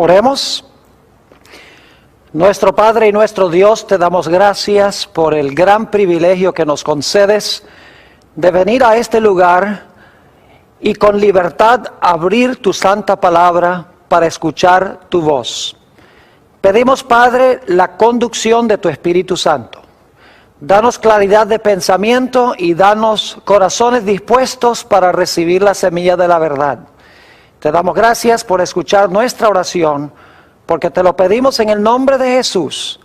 Oremos. Nuestro Padre y nuestro Dios, te damos gracias por el gran privilegio que nos concedes de venir a este lugar y con libertad abrir tu santa palabra para escuchar tu voz. Pedimos, Padre, la conducción de tu Espíritu Santo. Danos claridad de pensamiento y danos corazones dispuestos para recibir la semilla de la verdad. Te damos gracias por escuchar nuestra oración, porque te lo pedimos en el nombre de Jesús.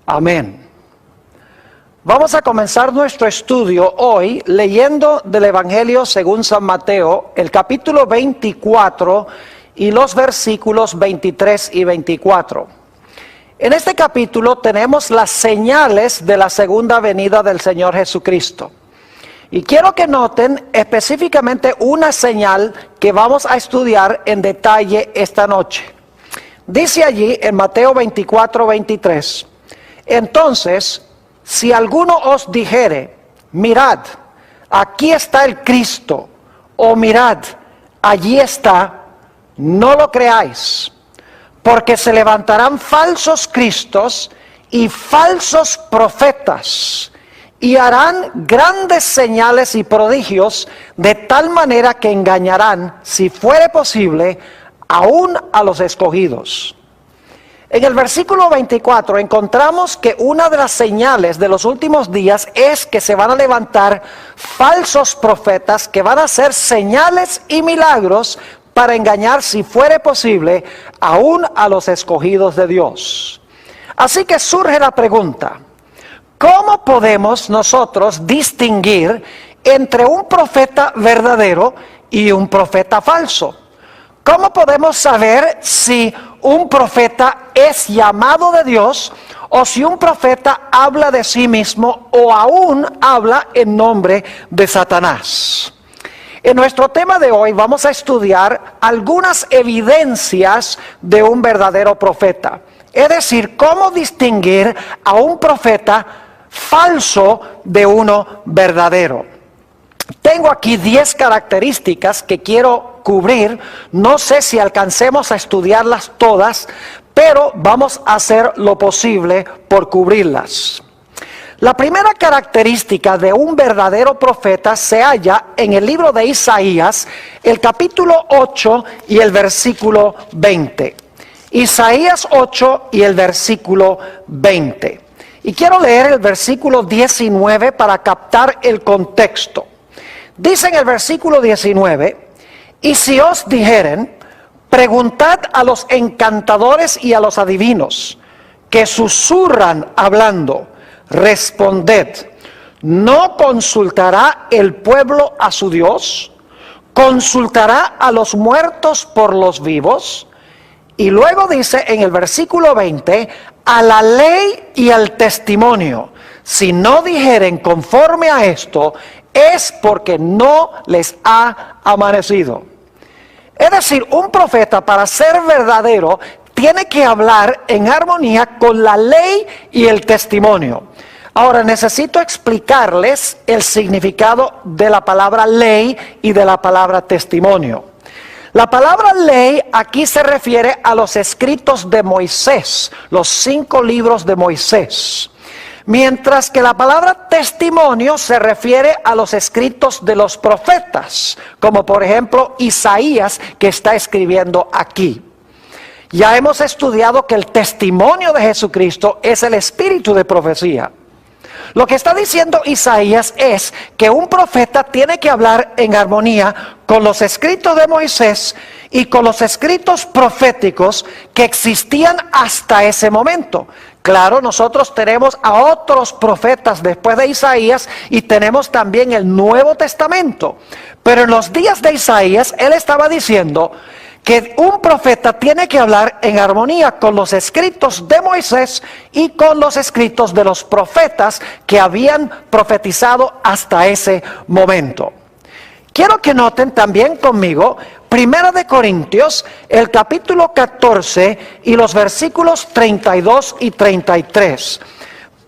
Amén. Vamos a comenzar nuestro estudio hoy leyendo del Evangelio según San Mateo, el capítulo 24 y los versículos 23 y 24. En este capítulo tenemos las señales de la segunda venida del Señor Jesucristo. Y quiero que noten específicamente una señal que vamos a estudiar en detalle esta noche. Dice allí en Mateo 24, 23, entonces, si alguno os dijere, mirad, aquí está el Cristo, o mirad, allí está, no lo creáis, porque se levantarán falsos cristos y falsos profetas, y harán grandes señales y prodigios, de tal manera que engañarán, si fuere posible, aún a los escogidos. En el versículo 24 encontramos que una de las señales de los últimos días es que se van a levantar falsos profetas que van a hacer señales y milagros para engañar, si fuere posible, aún a los escogidos de Dios. Así que surge la pregunta, ¿cómo podemos nosotros distinguir entre un profeta verdadero y un profeta falso? ¿Cómo podemos saber si un profeta es llamado de Dios o si un profeta habla de sí mismo o aún habla en nombre de Satanás? En nuestro tema de hoy vamos a estudiar algunas evidencias de un verdadero profeta. Es decir, cómo distinguir a un profeta falso de uno verdadero. Tengo aquí 10 características que quiero cubrir. No sé si alcancemos a estudiarlas todas, pero vamos a hacer lo posible por cubrirlas. La primera característica de un verdadero profeta se halla en el libro de Isaías, el capítulo 8 y el versículo 20. Isaías 8 y el versículo 20. Y quiero leer el versículo 19 para captar el contexto. Dice en el versículo 19, y si os dijeren, preguntad a los encantadores y a los adivinos, que susurran hablando, responded, ¿no consultará el pueblo a su Dios? ¿Consultará a los muertos por los vivos? Y luego dice en el versículo 20, a la ley y al testimonio, si no dijeren conforme a esto, es porque no les ha amanecido. Es decir, un profeta para ser verdadero tiene que hablar en armonía con la ley y el testimonio. Ahora necesito explicarles el significado de la palabra ley y de la palabra testimonio. La palabra ley aquí se refiere a los escritos de Moisés, los 5 libros de Moisés. Mientras que la palabra testimonio se refiere a los escritos de los profetas, como por ejemplo Isaías que está escribiendo aquí. Ya hemos estudiado que el testimonio de Jesucristo es el espíritu de profecía. Lo que está diciendo Isaías es que un profeta tiene que hablar en armonía con los escritos de Moisés y con los escritos proféticos que existían hasta ese momento. Claro, nosotros tenemos a otros profetas después de Isaías y tenemos también el Nuevo Testamento. Pero en los días de Isaías, él estaba diciendo que un profeta tiene que hablar en armonía con los escritos de Moisés y con los escritos de los profetas que habían profetizado hasta ese momento. Quiero que noten también conmigo Primera de Corintios, el capítulo 14 y los versículos 32 y 33.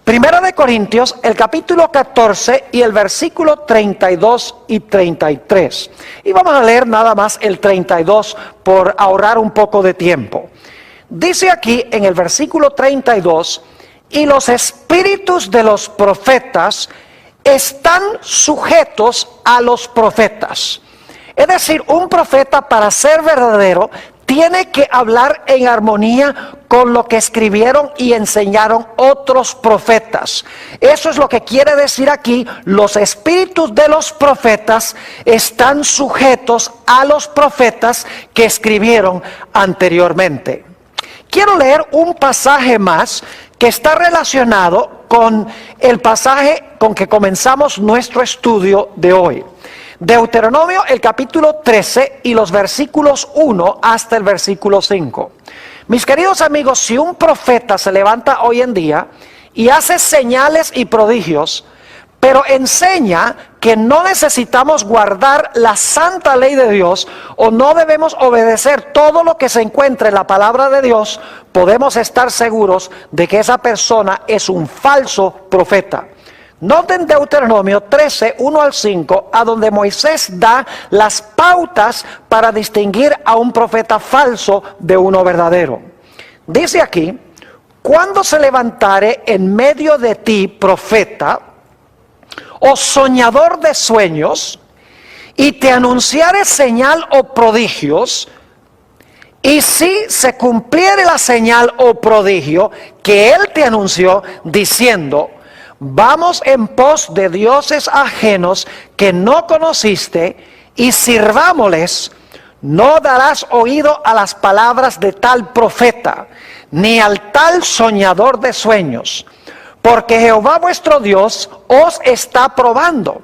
Primera de Corintios, el capítulo 14 y el versículo 32 y 33. Y vamos a leer nada más el 32 por ahorrar un poco de tiempo. Dice aquí en el versículo 32, y los espíritus de los profetas están sujetos a los profetas. Es decir, un profeta, para ser verdadero, tiene que hablar en armonía con lo que escribieron y enseñaron otros profetas. Eso es lo que quiere decir aquí: los espíritus de los profetas están sujetos a los profetas que escribieron anteriormente. Quiero leer un pasaje más que está relacionado con el pasaje con que comenzamos nuestro estudio de hoy. Deuteronomio, el capítulo 13 y los versículos 1 hasta el versículo 5. Mis queridos amigos, si un profeta se levanta hoy en día y hace señales y prodigios, pero enseña que no necesitamos guardar la santa ley de Dios, o no debemos obedecer todo lo que se encuentra en la palabra de Dios, podemos estar seguros de que esa persona es un falso profeta. Noten Deuteronomio 13, 1 al 5, a donde Moisés da las pautas para distinguir a un profeta falso de uno verdadero. Dice aquí: cuando se levantare en medio de ti profeta o soñador de sueños, y te anunciare señal o prodigios, y si se cumpliere la señal o prodigio que él te anunció, diciendo: vamos en pos de dioses ajenos que no conociste, y sirvámosles, no darás oído a las palabras de tal profeta, ni al tal soñador de sueños, porque Jehová vuestro Dios os está probando,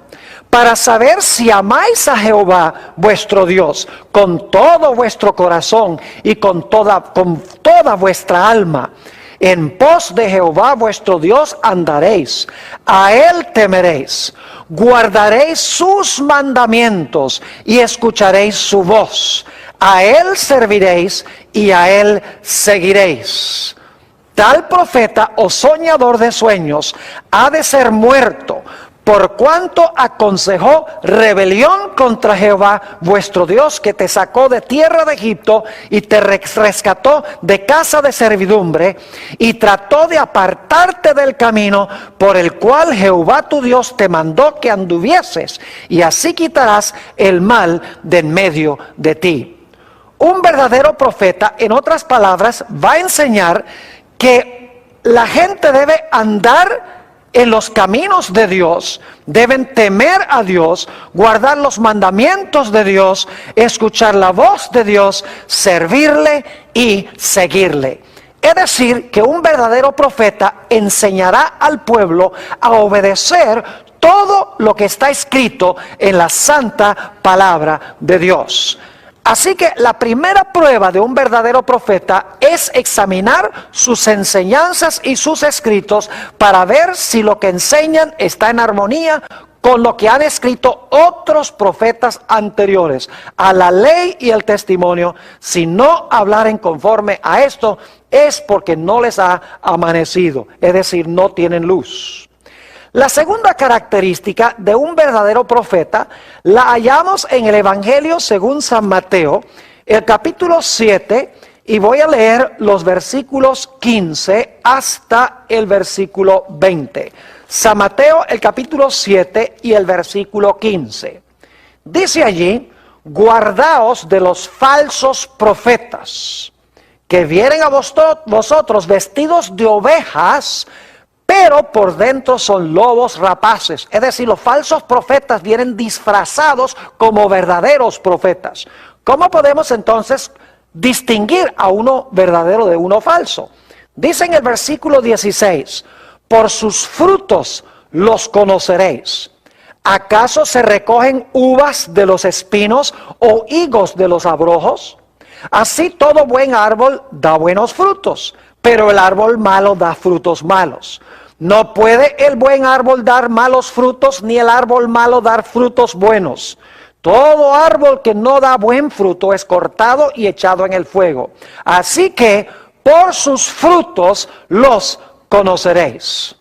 para saber si amáis a Jehová vuestro Dios con todo vuestro corazón y con toda vuestra alma. En pos de Jehová vuestro Dios andaréis, a él temeréis, guardaréis sus mandamientos y escucharéis su voz. A él serviréis y a él seguiréis. Tal profeta o soñador de sueños ha de ser muerto, por cuanto aconsejó rebelión contra Jehová vuestro Dios, que te sacó de tierra de Egipto y te rescató de casa de servidumbre, y trató de apartarte del camino por el cual Jehová tu Dios te mandó que anduvieses, y así quitarás el mal de en medio de ti. Un verdadero profeta, en otras palabras, va a enseñar que la gente debe andar en los caminos de Dios, deben temer a Dios, guardar los mandamientos de Dios, escuchar la voz de Dios, servirle y seguirle. Es decir, que un verdadero profeta enseñará al pueblo a obedecer todo lo que está escrito en la santa palabra de Dios. Así que la primera prueba de un verdadero profeta es examinar sus enseñanzas y sus escritos para ver si lo que enseñan está en armonía con lo que han escrito otros profetas anteriores a la ley y el testimonio. Si no hablaren conforme a esto, es porque no les ha amanecido, es decir, no tienen luz. La segunda característica de un verdadero profeta la hallamos en el Evangelio según San Mateo, el capítulo 7, y voy a leer los versículos 15 hasta el versículo 20. San Mateo, el capítulo 7 y el versículo 15. Dice allí: guardaos de los falsos profetas, que vienen a vosotros vestidos de ovejas, pero por dentro son lobos rapaces. Es decir, los falsos profetas vienen disfrazados como verdaderos profetas. ¿Cómo podemos entonces distinguir a uno verdadero de uno falso? Dice en el versículo 16: por sus frutos los conoceréis. ¿Acaso se recogen uvas de los espinos o higos de los abrojos? Así todo buen árbol da buenos frutos, pero el árbol malo da frutos malos. No puede el buen árbol dar malos frutos, ni el árbol malo dar frutos buenos. Todo árbol que no da buen fruto es cortado y echado en el fuego. Así que por sus frutos los conoceréis.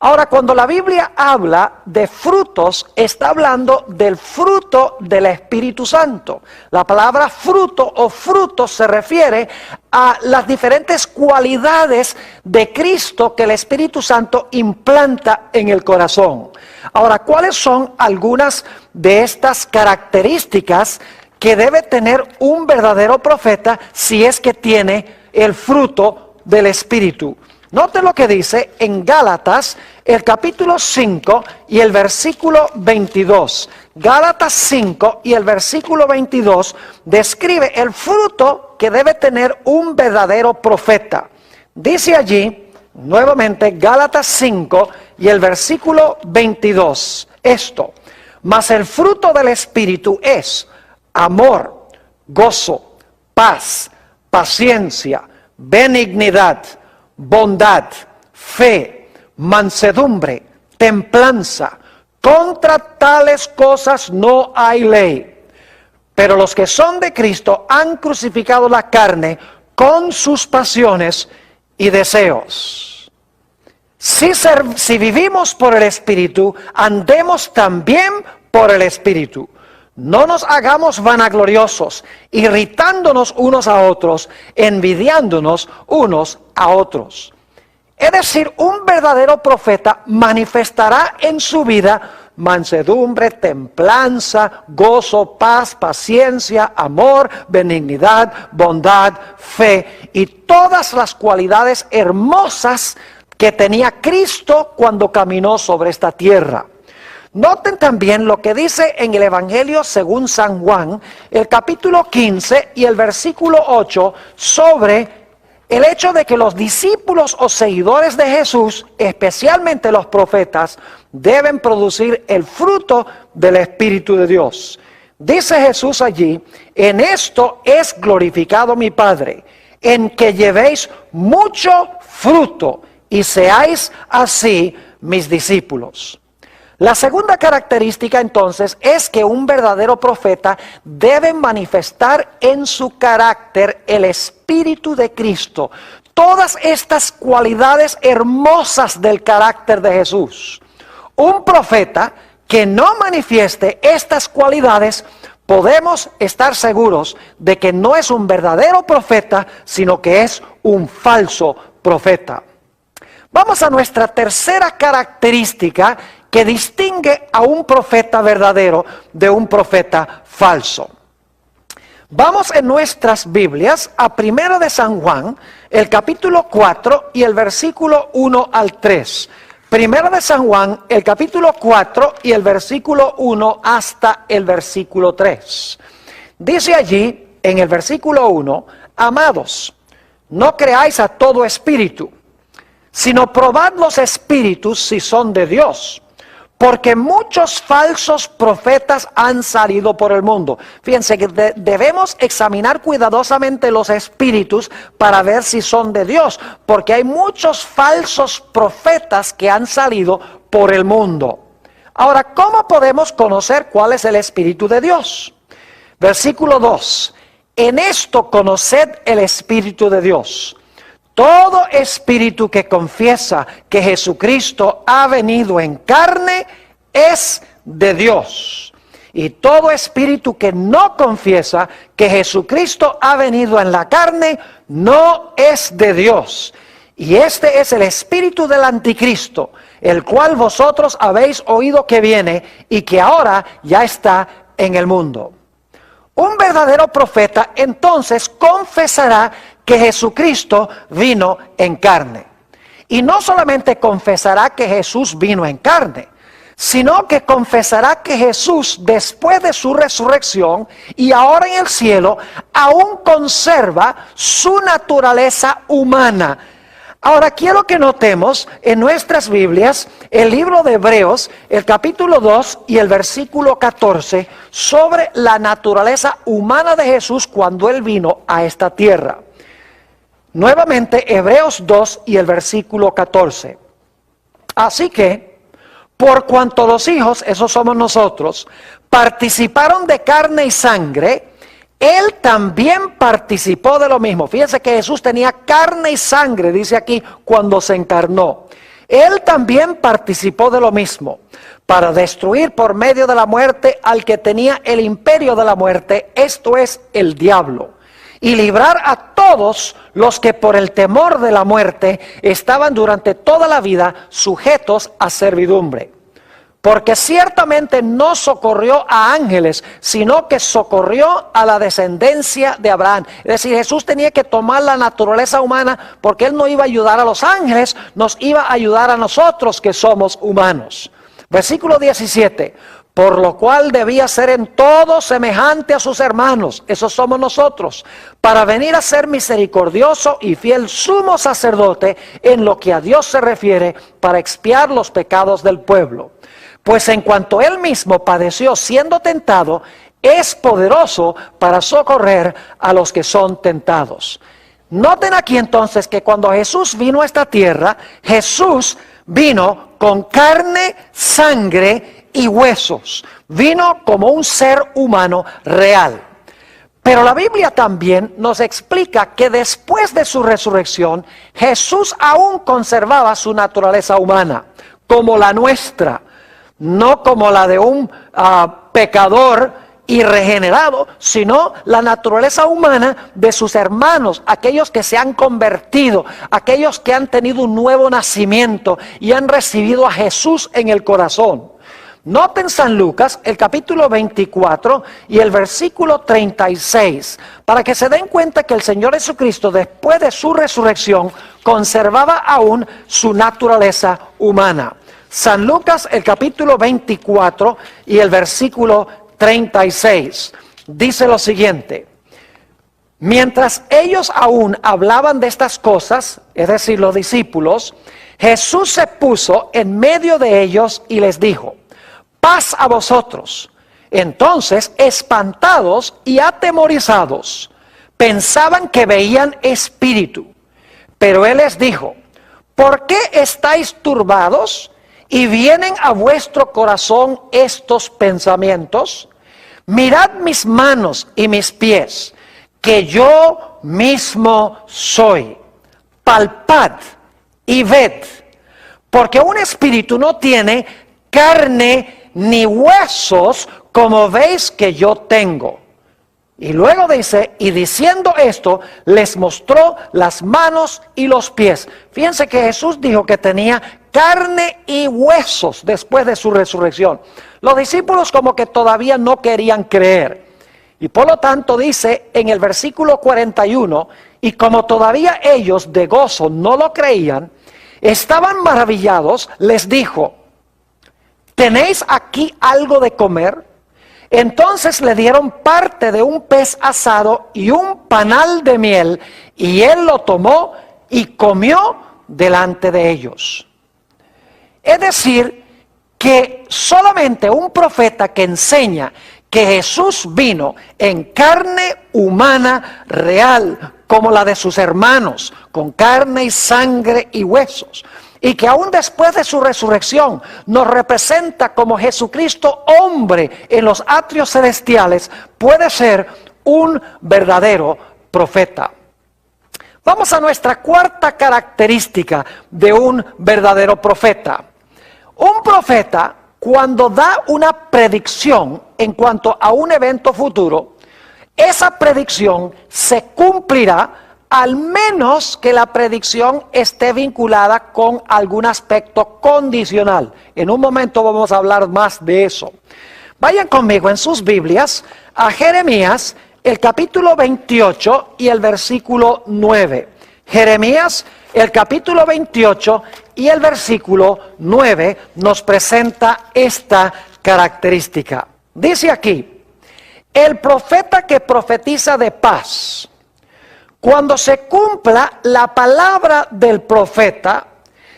Ahora, cuando la Biblia habla de frutos, está hablando del fruto del Espíritu Santo. La palabra fruto o frutos se refiere a las diferentes cualidades de Cristo que el Espíritu Santo implanta en el corazón. Ahora, ¿cuáles son algunas de estas características que debe tener un verdadero profeta si es que tiene el fruto del Espíritu? Note lo que dice en Gálatas, el capítulo 5 y el versículo 22. Gálatas 5 y el versículo 22 describe el fruto que debe tener un verdadero profeta. Dice allí, nuevamente, Gálatas 5 y el versículo 22, esto: mas el fruto del Espíritu es amor, gozo, paz, paciencia, benignidad, bondad, fe, mansedumbre, templanza. Contra tales cosas no hay ley. Pero los que son de Cristo han crucificado la carne con sus pasiones y deseos. Si vivimos por el Espíritu, andemos también por el Espíritu. No nos hagamos vanagloriosos, irritándonos unos a otros, envidiándonos unos a otros. Es decir, un verdadero profeta manifestará en su vida mansedumbre, templanza, gozo, paz, paciencia, amor, benignidad, bondad, fe y todas las cualidades hermosas que tenía Cristo cuando caminó sobre esta tierra. Noten también lo que dice en el Evangelio según San Juan, el capítulo 15 y el versículo 8, sobre el hecho de que los discípulos o seguidores de Jesús, especialmente los profetas, deben producir el fruto del Espíritu de Dios. Dice Jesús allí: en esto es glorificado mi Padre, en que llevéis mucho fruto y seáis así mis discípulos. La segunda característica entonces es que un verdadero profeta debe manifestar en su carácter el Espíritu de Cristo. Todas estas cualidades hermosas del carácter de Jesús. Un profeta que no manifieste estas cualidades, podemos estar seguros de que no es un verdadero profeta, sino que es un falso profeta. Vamos a nuestra tercera característica que distingue a un profeta verdadero de un profeta falso. Vamos en nuestras Biblias a 1 de San Juan, el capítulo 4 y el versículo 1 al 3. 1 de San Juan, el capítulo 4 y el versículo 1 hasta el versículo 3. Dice allí, en el versículo 1, amados, no creáis a todo espíritu, sino probad los espíritus si son de Dios, porque muchos falsos profetas han salido por el mundo. Fíjense que debemos examinar cuidadosamente los espíritus para ver si son de Dios, porque hay muchos falsos profetas que han salido por el mundo. Ahora, ¿cómo podemos conocer cuál es el Espíritu de Dios? Versículo 2. En esto conoced el Espíritu de Dios. Todo espíritu que confiesa que Jesucristo ha venido en carne es de Dios. Y todo espíritu que no confiesa que Jesucristo ha venido en la carne no es de Dios. Y este es el espíritu del anticristo, el cual vosotros habéis oído que viene y que ahora ya está en el mundo. Un verdadero profeta entonces confesará que Jesucristo vino en carne. Y no solamente confesará que Jesús vino en carne, sino que confesará que Jesús, después de su resurrección y ahora en el cielo, aún conserva su naturaleza humana. Ahora quiero que notemos en nuestras Biblias el libro de Hebreos, el capítulo 2 y el versículo 14, sobre la naturaleza humana de Jesús cuando Él vino a esta tierra. Nuevamente, Hebreos 2 y el versículo 14. Así que, por cuanto los hijos, esos somos nosotros, participaron de carne y sangre, Él también participó de lo mismo. Fíjense que Jesús tenía carne y sangre, dice aquí, cuando se encarnó. Él también participó de lo mismo, para destruir por medio de la muerte al que tenía el imperio de la muerte, esto es, el diablo, y librar a todos los que por el temor de la muerte estaban durante toda la vida sujetos a servidumbre. Porque ciertamente no socorrió a ángeles, sino que socorrió a la descendencia de Abraham. Es decir, Jesús tenía que tomar la naturaleza humana, porque Él no iba a ayudar a los ángeles, nos iba a ayudar a nosotros que somos humanos. Versículo 17, por lo cual debía ser en todo semejante a sus hermanos, esos somos nosotros, para venir a ser misericordioso y fiel sumo sacerdote en lo que a Dios se refiere, para expiar los pecados del pueblo. Pues en cuanto Él mismo padeció siendo tentado, es poderoso para socorrer a los que son tentados. Noten aquí entonces que cuando Jesús vino a esta tierra, Jesús vino con carne, sangre y huesos. Vino como un ser humano real. Pero la Biblia también nos explica que después de su resurrección, Jesús aún conservaba su naturaleza humana, como la nuestra. No como la de un pecador irregenerado, sino la naturaleza humana de sus hermanos, aquellos que se han convertido, aquellos que han tenido un nuevo nacimiento y han recibido a Jesús en el corazón. Noten San Lucas, el capítulo 24 y el versículo 36, para que se den cuenta que el Señor Jesucristo, después de su resurrección, conservaba aún su naturaleza humana. San Lucas, el capítulo 24 y el versículo 36, dice lo siguiente: mientras ellos aún hablaban de estas cosas, es decir, los discípulos, Jesús se puso en medio de ellos y les dijo: paz a vosotros. Entonces, espantados y atemorizados, pensaban que veían espíritu. Pero Él les dijo: ¿por qué estáis turbados? ¿Y vienen a vuestro corazón estos pensamientos? Mirad mis manos y mis pies, que yo mismo soy. Palpad y ved, porque un espíritu no tiene carne ni huesos, como veis que yo tengo. Y luego dice, y diciendo esto, les mostró las manos y los pies. Fíjense que Jesús dijo que tenía carne y huesos después de su resurrección. Los discípulos como que todavía no querían creer. Y por lo tanto dice en el versículo 41, y como todavía ellos de gozo no lo creían, estaban maravillados, les dijo: ¿tenéis aquí algo de comer? Entonces le dieron parte de un pez asado y un panal de miel, y él lo tomó y comió delante de ellos. Es decir, que solamente un profeta que enseña que Jesús vino en carne humana real, como la de sus hermanos, con carne y sangre y huesos, y que aún después de su resurrección nos representa como Jesucristo hombre en los atrios celestiales, puede ser un verdadero profeta. Vamos a nuestra cuarta característica de un verdadero profeta. Un profeta, cuando da una predicción en cuanto a un evento futuro, esa predicción se cumplirá, al menos que la predicción esté vinculada con algún aspecto condicional. En un momento vamos a hablar más de eso. Vayan conmigo en sus Biblias a Jeremías, el capítulo 28 y el versículo 9. Jeremías, el capítulo 28 y el versículo 9 nos presenta esta característica. Dice aquí: el profeta que profetiza de paz, cuando se cumpla la palabra del profeta,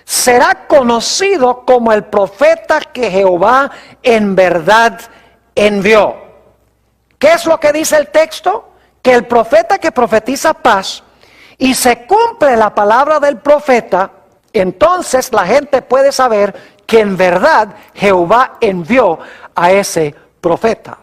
será conocido como el profeta que Jehová en verdad envió. ¿Qué es lo que dice el texto? Que el profeta que profetiza paz y se cumple la palabra del profeta, entonces la gente puede saber que en verdad Jehová envió a ese profeta.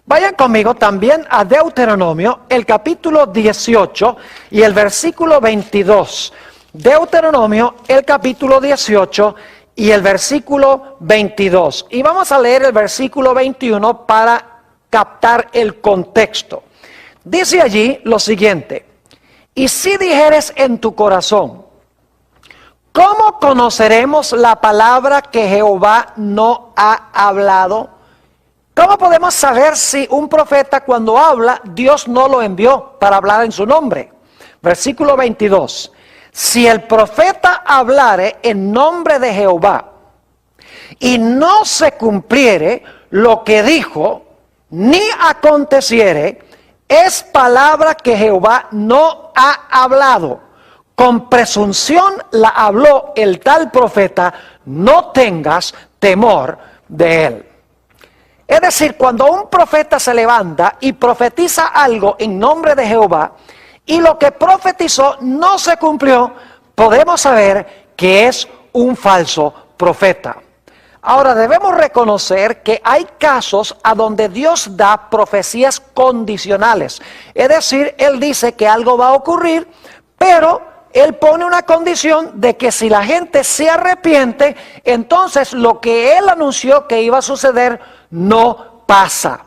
Vayan conmigo también a Deuteronomio, el capítulo 18 y el versículo 22. Deuteronomio, el capítulo 18 y el versículo 22. Y vamos a leer el versículo 21 para captar el contexto. Dice allí lo siguiente: y si dijeres en tu corazón, ¿cómo conoceremos la palabra que Jehová no ha hablado? ¿Cómo podemos saber si un profeta cuando habla, Dios no lo envió para hablar en su nombre? Versículo 22. Si el profeta hablare en nombre de Jehová y no se cumpliere lo que dijo, ni aconteciere, es palabra que Jehová no ha hablado. Con presunción la habló el tal profeta, no tengas temor de él. Es decir, cuando un profeta se levanta y profetiza algo en nombre de Jehová, y lo que profetizó no se cumplió, podemos saber que es un falso profeta. Ahora debemos reconocer que hay casos a donde Dios da profecías condicionales. Es decir, Él dice que algo va a ocurrir, pero Él pone una condición de que si la gente se arrepiente, entonces lo que Él anunció que iba a suceder no pasa.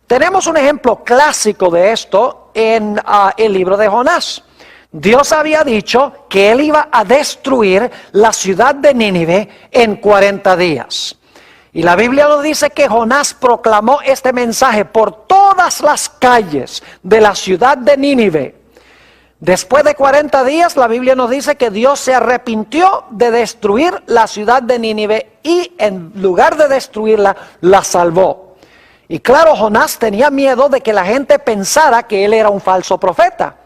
Tenemos un ejemplo clásico de esto en el libro de Jonás. Dios había dicho que Él iba a destruir la ciudad de Nínive en 40 días. Y la Biblia nos dice que Jonás proclamó este mensaje por todas las calles de la ciudad de Nínive. Después de 40 días, la Biblia nos dice que Dios se arrepintió de destruir la ciudad de Nínive y en lugar de destruirla, la salvó. Y claro, Jonás tenía miedo de que la gente pensara que él era un falso profeta.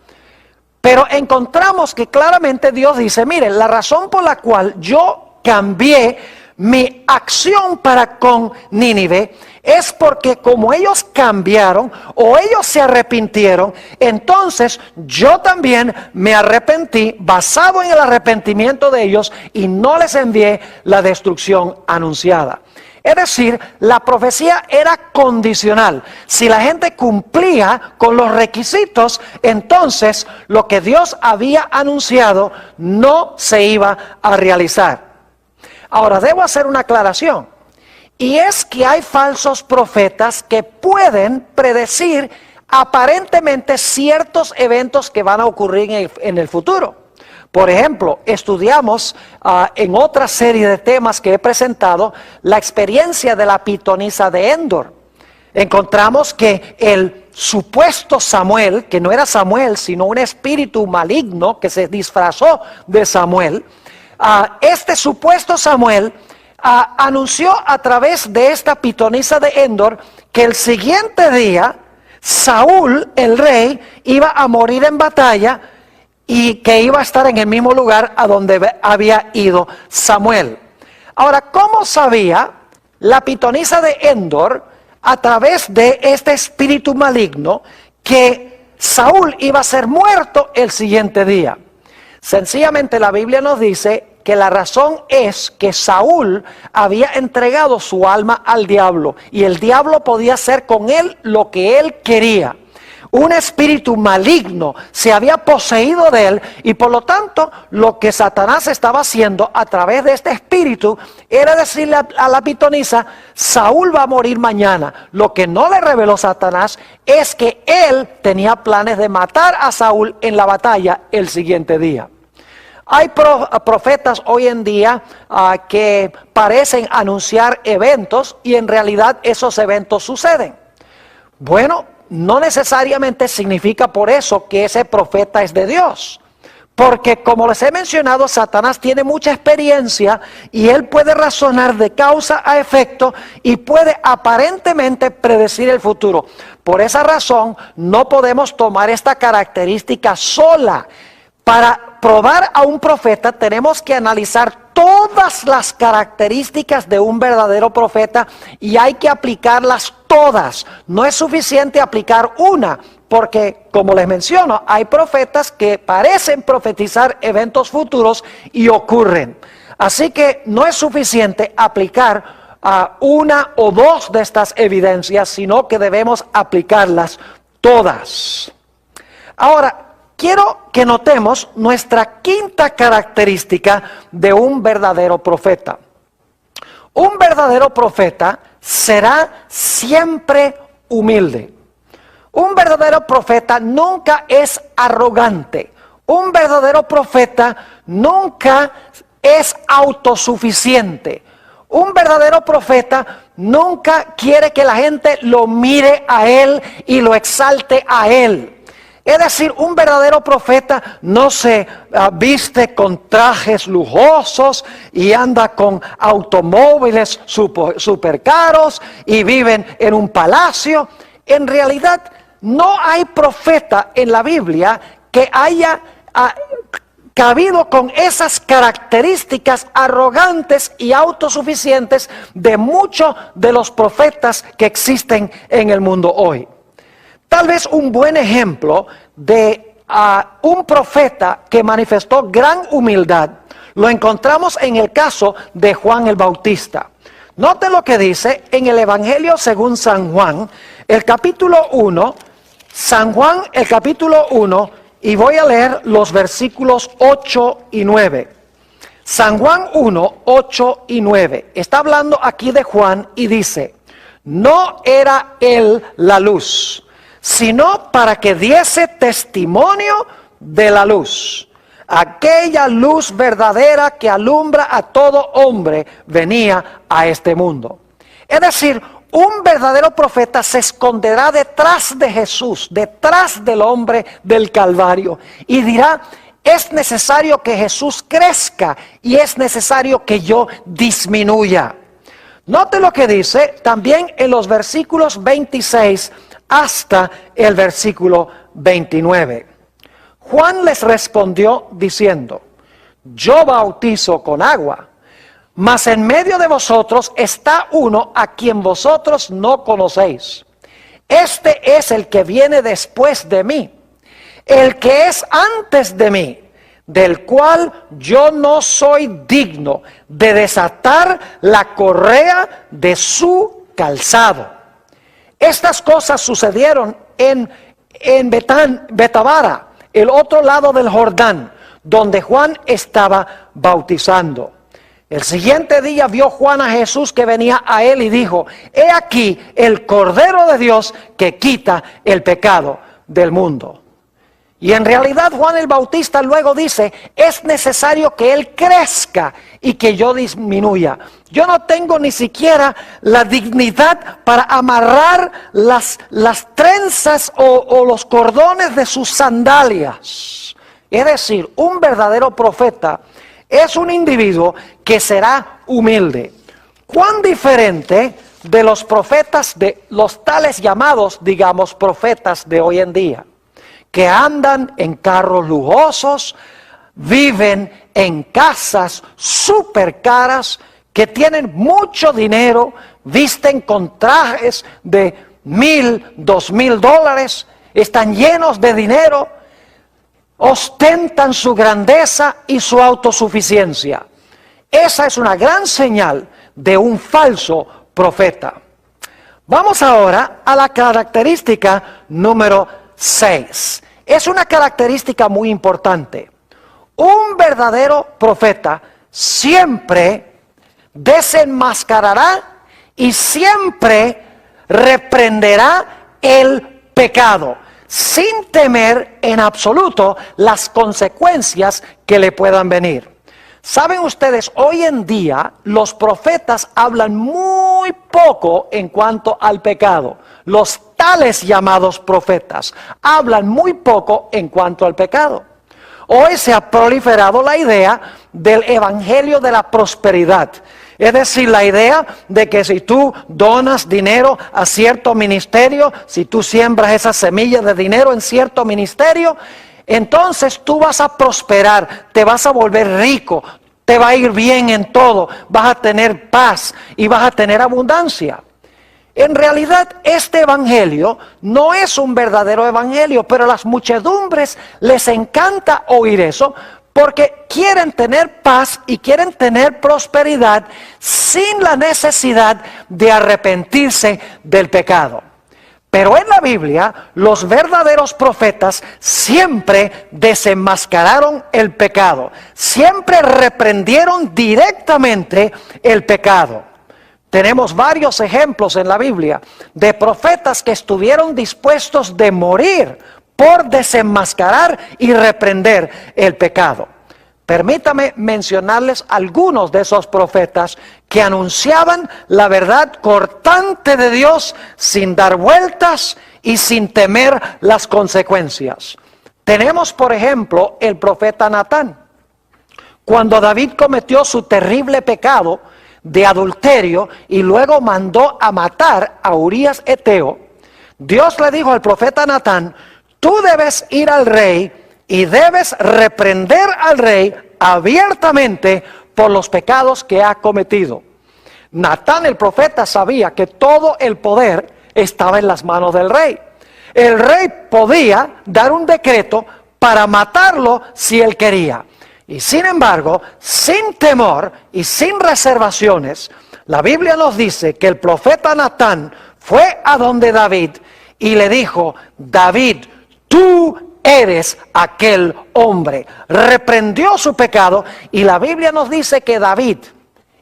Pero encontramos que claramente Dios dice, miren, la razón por la cual yo cambié mi acción para con Nínive es porque como ellos cambiaron o ellos se arrepintieron, entonces yo también me arrepentí basado en el arrepentimiento de ellos y no les envié la destrucción anunciada. Es decir, la profecía era condicional. Si la gente cumplía con los requisitos, entonces lo que Dios había anunciado no se iba a realizar. Ahora, debo hacer una aclaración. Y es que hay falsos profetas que pueden predecir aparentemente ciertos eventos que van a ocurrir en el futuro. Por ejemplo, estudiamos en otra serie de temas que he presentado la experiencia de la pitonisa de Endor. Encontramos que el supuesto Samuel, que no era Samuel, sino un espíritu maligno que se disfrazó de Samuel, este supuesto Samuel anunció a través de esta pitonisa de Endor que el siguiente día Saúl, el rey, iba a morir en batalla y que iba a estar en el mismo lugar a donde había ido Samuel. Ahora, ¿cómo sabía la pitonisa de Endor a través de este espíritu maligno que Saúl iba a ser muerto el siguiente día? Sencillamente la Biblia nos dice que la razón es que Saúl había entregado su alma al diablo y el diablo podía hacer con él lo que él quería. Un espíritu maligno se había poseído de él y por lo tanto lo que Satanás estaba haciendo a través de este espíritu era decirle a la pitonisa, Saúl va a morir mañana. Lo que no le reveló Satanás es que él tenía planes de matar a Saúl en la batalla el siguiente día. Hay profetas hoy en día que parecen anunciar eventos y en realidad esos eventos suceden. Bueno, no necesariamente significa por eso que ese profeta es de Dios. Porque como les he mencionado, Satanás tiene mucha experiencia y él puede razonar de causa a efecto y puede aparentemente predecir el futuro. Por esa razón no podemos tomar esta característica sola. Para probar a un profeta tenemos que analizar todas las características de un verdadero profeta y hay que aplicarlas todas. No es suficiente aplicar una, porque como les menciono, hay profetas que parecen profetizar eventos futuros y ocurren. Así que no es suficiente aplicar una o dos de estas evidencias, sino que debemos aplicarlas todas. Ahora, quiero que notemos nuestra quinta característica de un verdadero profeta. Un verdadero profeta será siempre humilde. Un verdadero profeta nunca es arrogante. Un verdadero profeta nunca es autosuficiente. Un verdadero profeta nunca quiere que la gente lo mire a él y lo exalte a él. Es decir, un verdadero profeta no se viste con trajes lujosos y anda con automóviles super caros y viven en un palacio. En realidad, no hay profeta en la Biblia que haya cabido con esas características arrogantes y autosuficientes de muchos de los profetas que existen en el mundo hoy. Tal vez un buen ejemplo de un profeta que manifestó gran humildad lo encontramos en el caso de Juan el Bautista. Note lo que dice en el Evangelio según San Juan, el capítulo 1, San Juan el capítulo 1, y voy a leer los versículos 8 y 9. San Juan 1, 8 y 9. Está hablando aquí de Juan y dice, no era él la luz, sino para que diese testimonio de la luz. Aquella luz verdadera que alumbra a todo hombre venía a este mundo. Es decir, un verdadero profeta se esconderá detrás de Jesús, detrás del hombre del Calvario, y dirá, es necesario que Jesús crezca y es necesario que yo disminuya. Note lo que dice también en los versículos 26 hasta el versículo 29. Juan les respondió diciendo, yo bautizo con agua, mas en medio de vosotros está uno a quien vosotros no conocéis. Este es el que viene después de mí, el que es antes de mí, del cual yo no soy digno de desatar la correa de su calzado. Estas cosas sucedieron en Betabara, el otro lado del Jordán, donde Juan estaba bautizando. El siguiente día vio Juan a Jesús que venía a él y dijo, he aquí el Cordero de Dios que quita el pecado del mundo. Y en realidad Juan el Bautista luego dice, es necesario que él crezca y que yo disminuya. Yo no tengo ni siquiera la dignidad para amarrar las trenzas o los cordones de sus sandalias. Es decir, un verdadero profeta es un individuo que será humilde. ¿Cuán diferente de los profetas, de los tales llamados, digamos, profetas de hoy en día? Que andan en carros lujosos, viven en casas súper caras, que tienen mucho dinero, visten con trajes de $1,000, $2,000, están llenos de dinero, ostentan su grandeza y su autosuficiencia. Esa es una gran señal de un falso profeta. Vamos ahora a la característica número 6. Es una característica muy importante. Un verdadero profeta siempre desenmascarará y siempre reprenderá el pecado, sin temer en absoluto las consecuencias que le puedan venir. Saben ustedes, hoy en día los profetas hablan muy poco en cuanto al pecado. Los tales llamados profetas hablan muy poco en cuanto al pecado. Hoy se ha proliferado la idea del evangelio de la prosperidad. Es decir, la idea de que si tú donas dinero a cierto ministerio, si tú siembras esa semilla de dinero en cierto ministerio, entonces tú vas a prosperar, te vas a volver rico, te va a ir bien en todo, vas a tener paz y vas a tener abundancia. En realidad este evangelio no es un verdadero evangelio, pero a las muchedumbres les encanta oír eso porque quieren tener paz y quieren tener prosperidad sin la necesidad de arrepentirse del pecado. Pero en la Biblia, los verdaderos profetas siempre desenmascararon el pecado, siempre reprendieron directamente el pecado. Tenemos varios ejemplos en la Biblia de profetas que estuvieron dispuestos de morir por desenmascarar y reprender el pecado. Permítame mencionarles algunos de esos profetas que anunciaban la verdad cortante de Dios sin dar vueltas y sin temer las consecuencias. Tenemos, por ejemplo, el profeta Natán. Cuando David cometió su terrible pecado de adulterio y luego mandó a matar a Urías Eteo, Dios le dijo al profeta Natán: tú debes ir al rey y debes reprender al rey abiertamente por los pecados que ha cometido. Natán el profeta sabía que todo el poder estaba en las manos del rey. El rey podía dar un decreto para matarlo si él quería. Y sin embargo, sin temor y sin reservaciones, la Biblia nos dice que el profeta Natán fue a donde David y le dijo: David, tú eres aquel hombre. Reprendió su pecado, y la Biblia nos dice que David,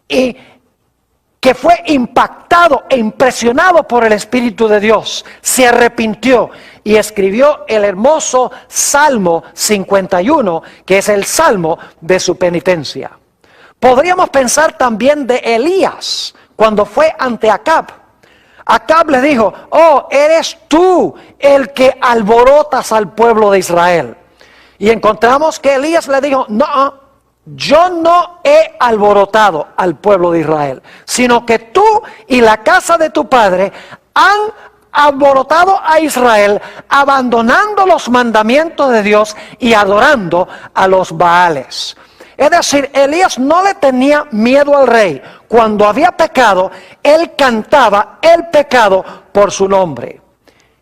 que fue impactado e impresionado por el Espíritu de Dios, se arrepintió y escribió el hermoso Salmo 51, que es el salmo de su penitencia. Podríamos pensar también de Elías, cuando fue ante Acab. Acab le dijo: oh, eres tú el que alborotas al pueblo de Israel. Y encontramos que Elías le dijo: no, yo no he alborotado al pueblo de Israel, sino que tú y la casa de tu padre han alborotado a Israel, abandonando los mandamientos de Dios y adorando a los Baales. Es decir, Elías no le tenía miedo al rey. Cuando había pecado, él cantaba el pecado por su nombre.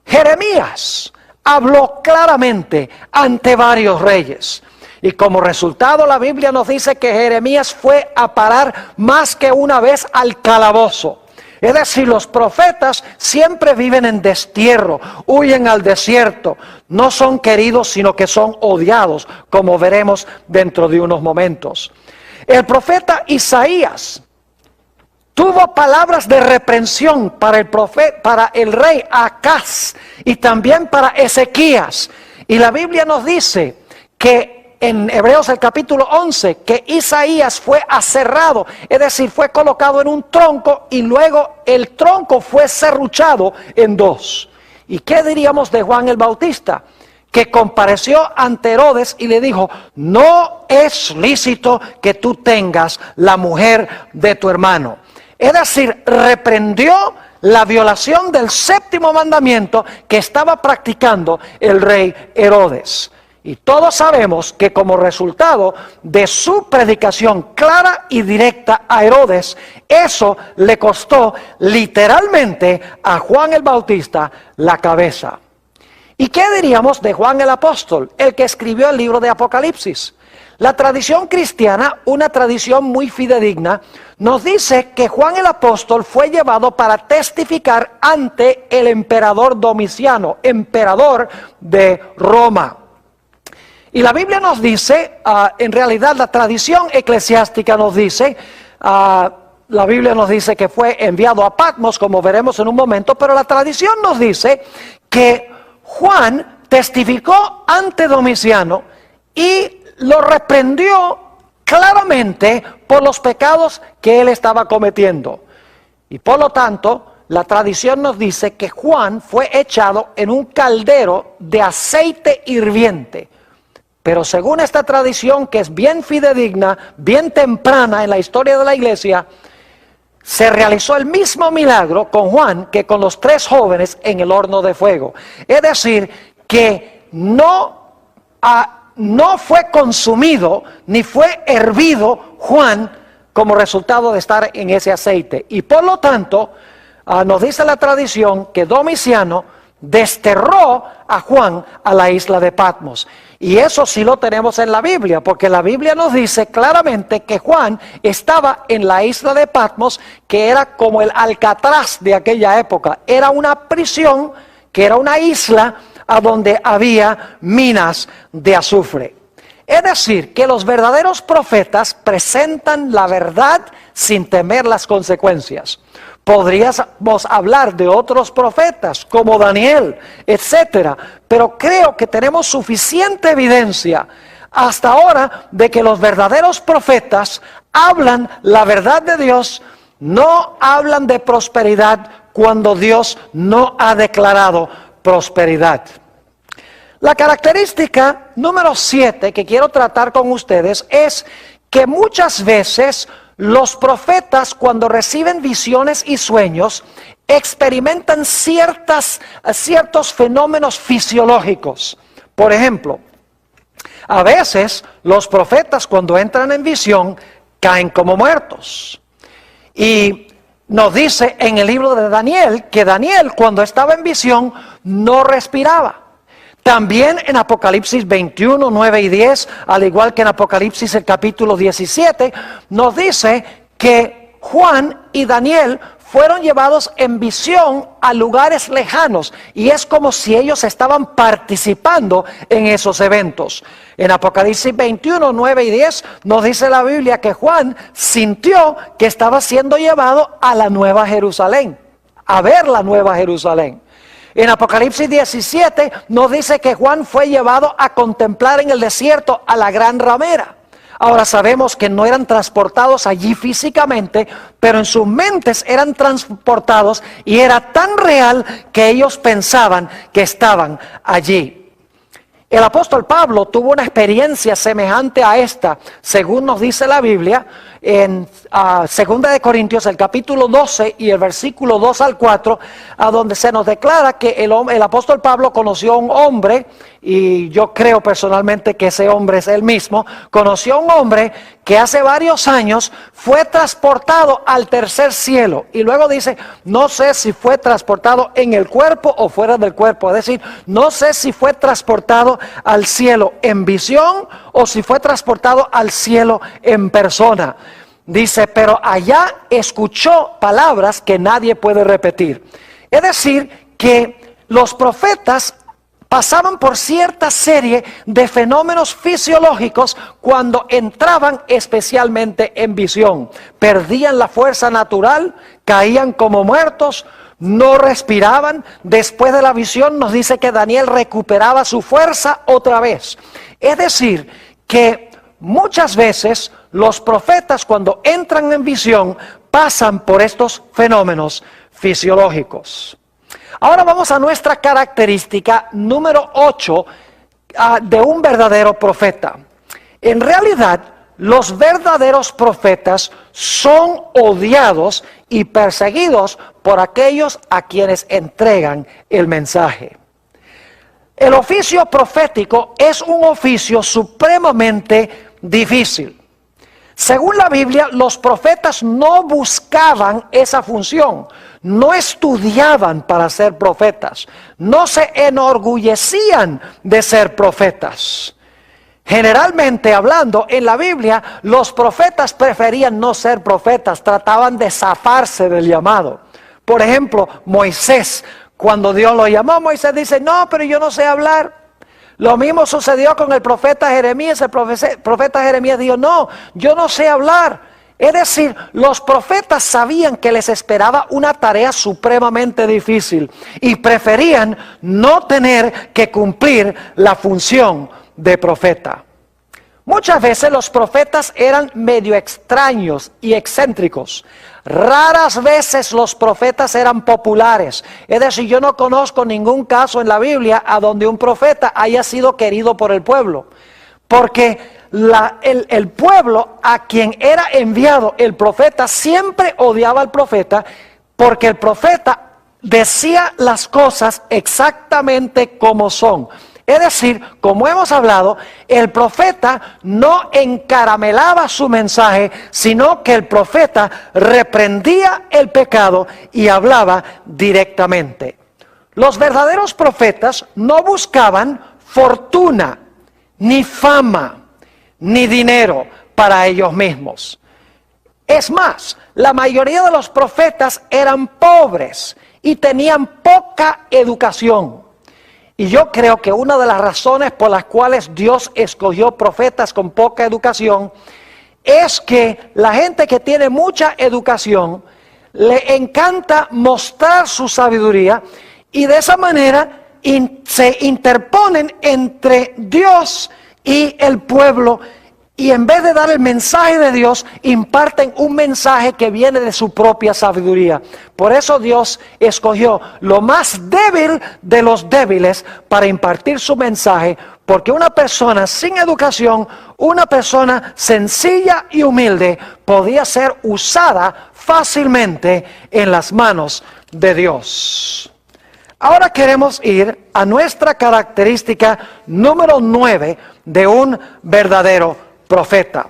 Jeremías habló claramente ante varios reyes. Y como resultado, la Biblia nos dice que Jeremías fue a parar más que una vez al calabozo. Es decir, los profetas siempre viven en destierro, huyen al desierto, no son queridos sino que son odiados, como veremos dentro de unos momentos. El profeta Isaías tuvo palabras de reprensión para el rey Acaz y también para Ezequías. Y la Biblia nos dice que en Hebreos el capítulo 11, que Isaías fue aserrado, es decir, fue colocado en un tronco y luego el tronco fue serruchado en dos. ¿Y qué diríamos de Juan el Bautista? Que compareció ante Herodes y le dijo: no es lícito que tú tengas la mujer de tu hermano. Es decir, reprendió la violación del séptimo mandamiento que estaba practicando el rey Herodes. Y todos sabemos que como resultado de su predicación clara y directa a Herodes, eso le costó literalmente a Juan el Bautista la cabeza. ¿Y qué diríamos de Juan el Apóstol, el que escribió el libro de Apocalipsis? La tradición cristiana, una tradición muy fidedigna, nos dice que Juan el Apóstol fue llevado para testificar ante el emperador Domiciano, emperador de Roma. Y la Biblia nos dice, en realidad la tradición eclesiástica nos dice, la Biblia nos dice que fue enviado a Patmos, como veremos en un momento, pero la tradición nos dice que Juan testificó ante Domiciano y lo reprendió claramente por los pecados que él estaba cometiendo. Y por lo tanto, la tradición nos dice que Juan fue echado en un caldero de aceite hirviente. Pero según esta tradición, que es bien fidedigna, bien temprana en la historia de la iglesia, se realizó el mismo milagro con Juan que con los 3 jóvenes en el horno de fuego. Es decir, que no fue consumido ni fue hervido Juan como resultado de estar en ese aceite. Y por lo tanto, nos dice la tradición que Domiciano desterró a Juan a la isla de Patmos. Y eso sí lo tenemos en la Biblia, porque la Biblia nos dice claramente que Juan estaba en la isla de Patmos, que era como el Alcatraz de aquella época. Era una prisión que era una isla a donde había minas de azufre. Es decir, que los verdaderos profetas presentan la verdad sin temer las consecuencias. Podríamos hablar de otros profetas como Daniel, etcétera, pero creo que tenemos suficiente evidencia hasta ahora de que los verdaderos profetas hablan la verdad de Dios, no hablan de prosperidad cuando Dios no ha declarado prosperidad. La característica número 7 que quiero tratar con ustedes es que muchas veces los profetas, cuando reciben visiones y sueños, experimentan ciertos fenómenos fisiológicos. Por ejemplo, a veces los profetas, cuando entran en visión, caen como muertos. Y nos dice en el libro de Daniel que Daniel, cuando estaba en visión, no respiraba. También en Apocalipsis 21, 9 y 10, al igual que en Apocalipsis el capítulo 17, nos dice que Juan y Daniel fueron llevados en visión a lugares lejanos, y es como si ellos estaban participando en esos eventos. En Apocalipsis 21, 9 y 10 nos dice la Biblia que Juan sintió que estaba siendo llevado a la Nueva Jerusalén, a ver la Nueva Jerusalén. En Apocalipsis 17 nos dice que Juan fue llevado a contemplar en el desierto a la gran ramera. Ahora sabemos que no eran transportados allí físicamente, pero en sus mentes eran transportados y era tan real que ellos pensaban que estaban allí. El apóstol Pablo tuvo una experiencia semejante a esta, según nos dice la Biblia, en 2 de Corintios, el capítulo 12 y el versículo 2 al 4, a donde se nos declara que el apóstol Pablo conoció a un hombre, y yo creo personalmente que ese hombre es él mismo, conoció a un hombre que hace varios años fue transportado al tercer cielo, y luego dice, no sé si fue transportado en el cuerpo o fuera del cuerpo, es decir, no sé si fue transportado al cielo en visión o si fue transportado al cielo en persona. Dice, pero allá escuchó palabras que nadie puede repetir. Es decir, que los profetas pasaban por cierta serie de fenómenos fisiológicos cuando entraban especialmente en visión. Perdían la fuerza natural, caían como muertos, no respiraban. Después de la visión nos dice que Daniel recuperaba su fuerza otra vez. Es decir, que muchas veces los profetas, cuando entran en visión, pasan por estos fenómenos fisiológicos. Ahora vamos a nuestra característica número 8 de un verdadero profeta. En realidad, los verdaderos profetas son odiados y perseguidos por aquellos a quienes entregan el mensaje. El oficio profético es un oficio supremamente difícil. Según la Biblia, los profetas no buscaban esa función, no estudiaban para ser profetas, no se enorgullecían de ser profetas. Generalmente hablando, en la Biblia, los profetas preferían no ser profetas, trataban de zafarse del llamado. Por ejemplo, Moisés, cuando Dios lo llamó, Moisés dice, no, pero yo no sé hablar. Lo mismo sucedió con el profeta Jeremías. El profeta Jeremías dijo, no, yo no sé hablar. Es decir, los profetas sabían que les esperaba una tarea supremamente difícil y preferían no tener que cumplir la función de profeta. Muchas veces los profetas eran medio extraños y excéntricos. Raras veces los profetas eran populares. Es decir, yo no conozco ningún caso en la Biblia a donde un profeta haya sido querido por el pueblo. Porque el pueblo a quien era enviado el profeta siempre odiaba al profeta, porque el profeta decía las cosas exactamente como son. Es decir, como hemos hablado, el profeta no encaramelaba su mensaje, sino que el profeta reprendía el pecado y hablaba directamente. Los verdaderos profetas no buscaban fortuna, ni fama, ni dinero para ellos mismos. Es más, la mayoría de los profetas eran pobres y tenían poca educación. Y yo creo que una de las razones por las cuales Dios escogió profetas con poca educación es que la gente que tiene mucha educación le encanta mostrar su sabiduría y de esa manera se interponen entre Dios y el pueblo, y en vez de dar el mensaje de Dios, imparten un mensaje que viene de su propia sabiduría. Por eso Dios escogió lo más débil de los débiles para impartir su mensaje, porque una persona sin educación, una persona sencilla y humilde, podía ser usada fácilmente en las manos de Dios. Ahora queremos ir a nuestra característica número 9 de un verdadero profeta.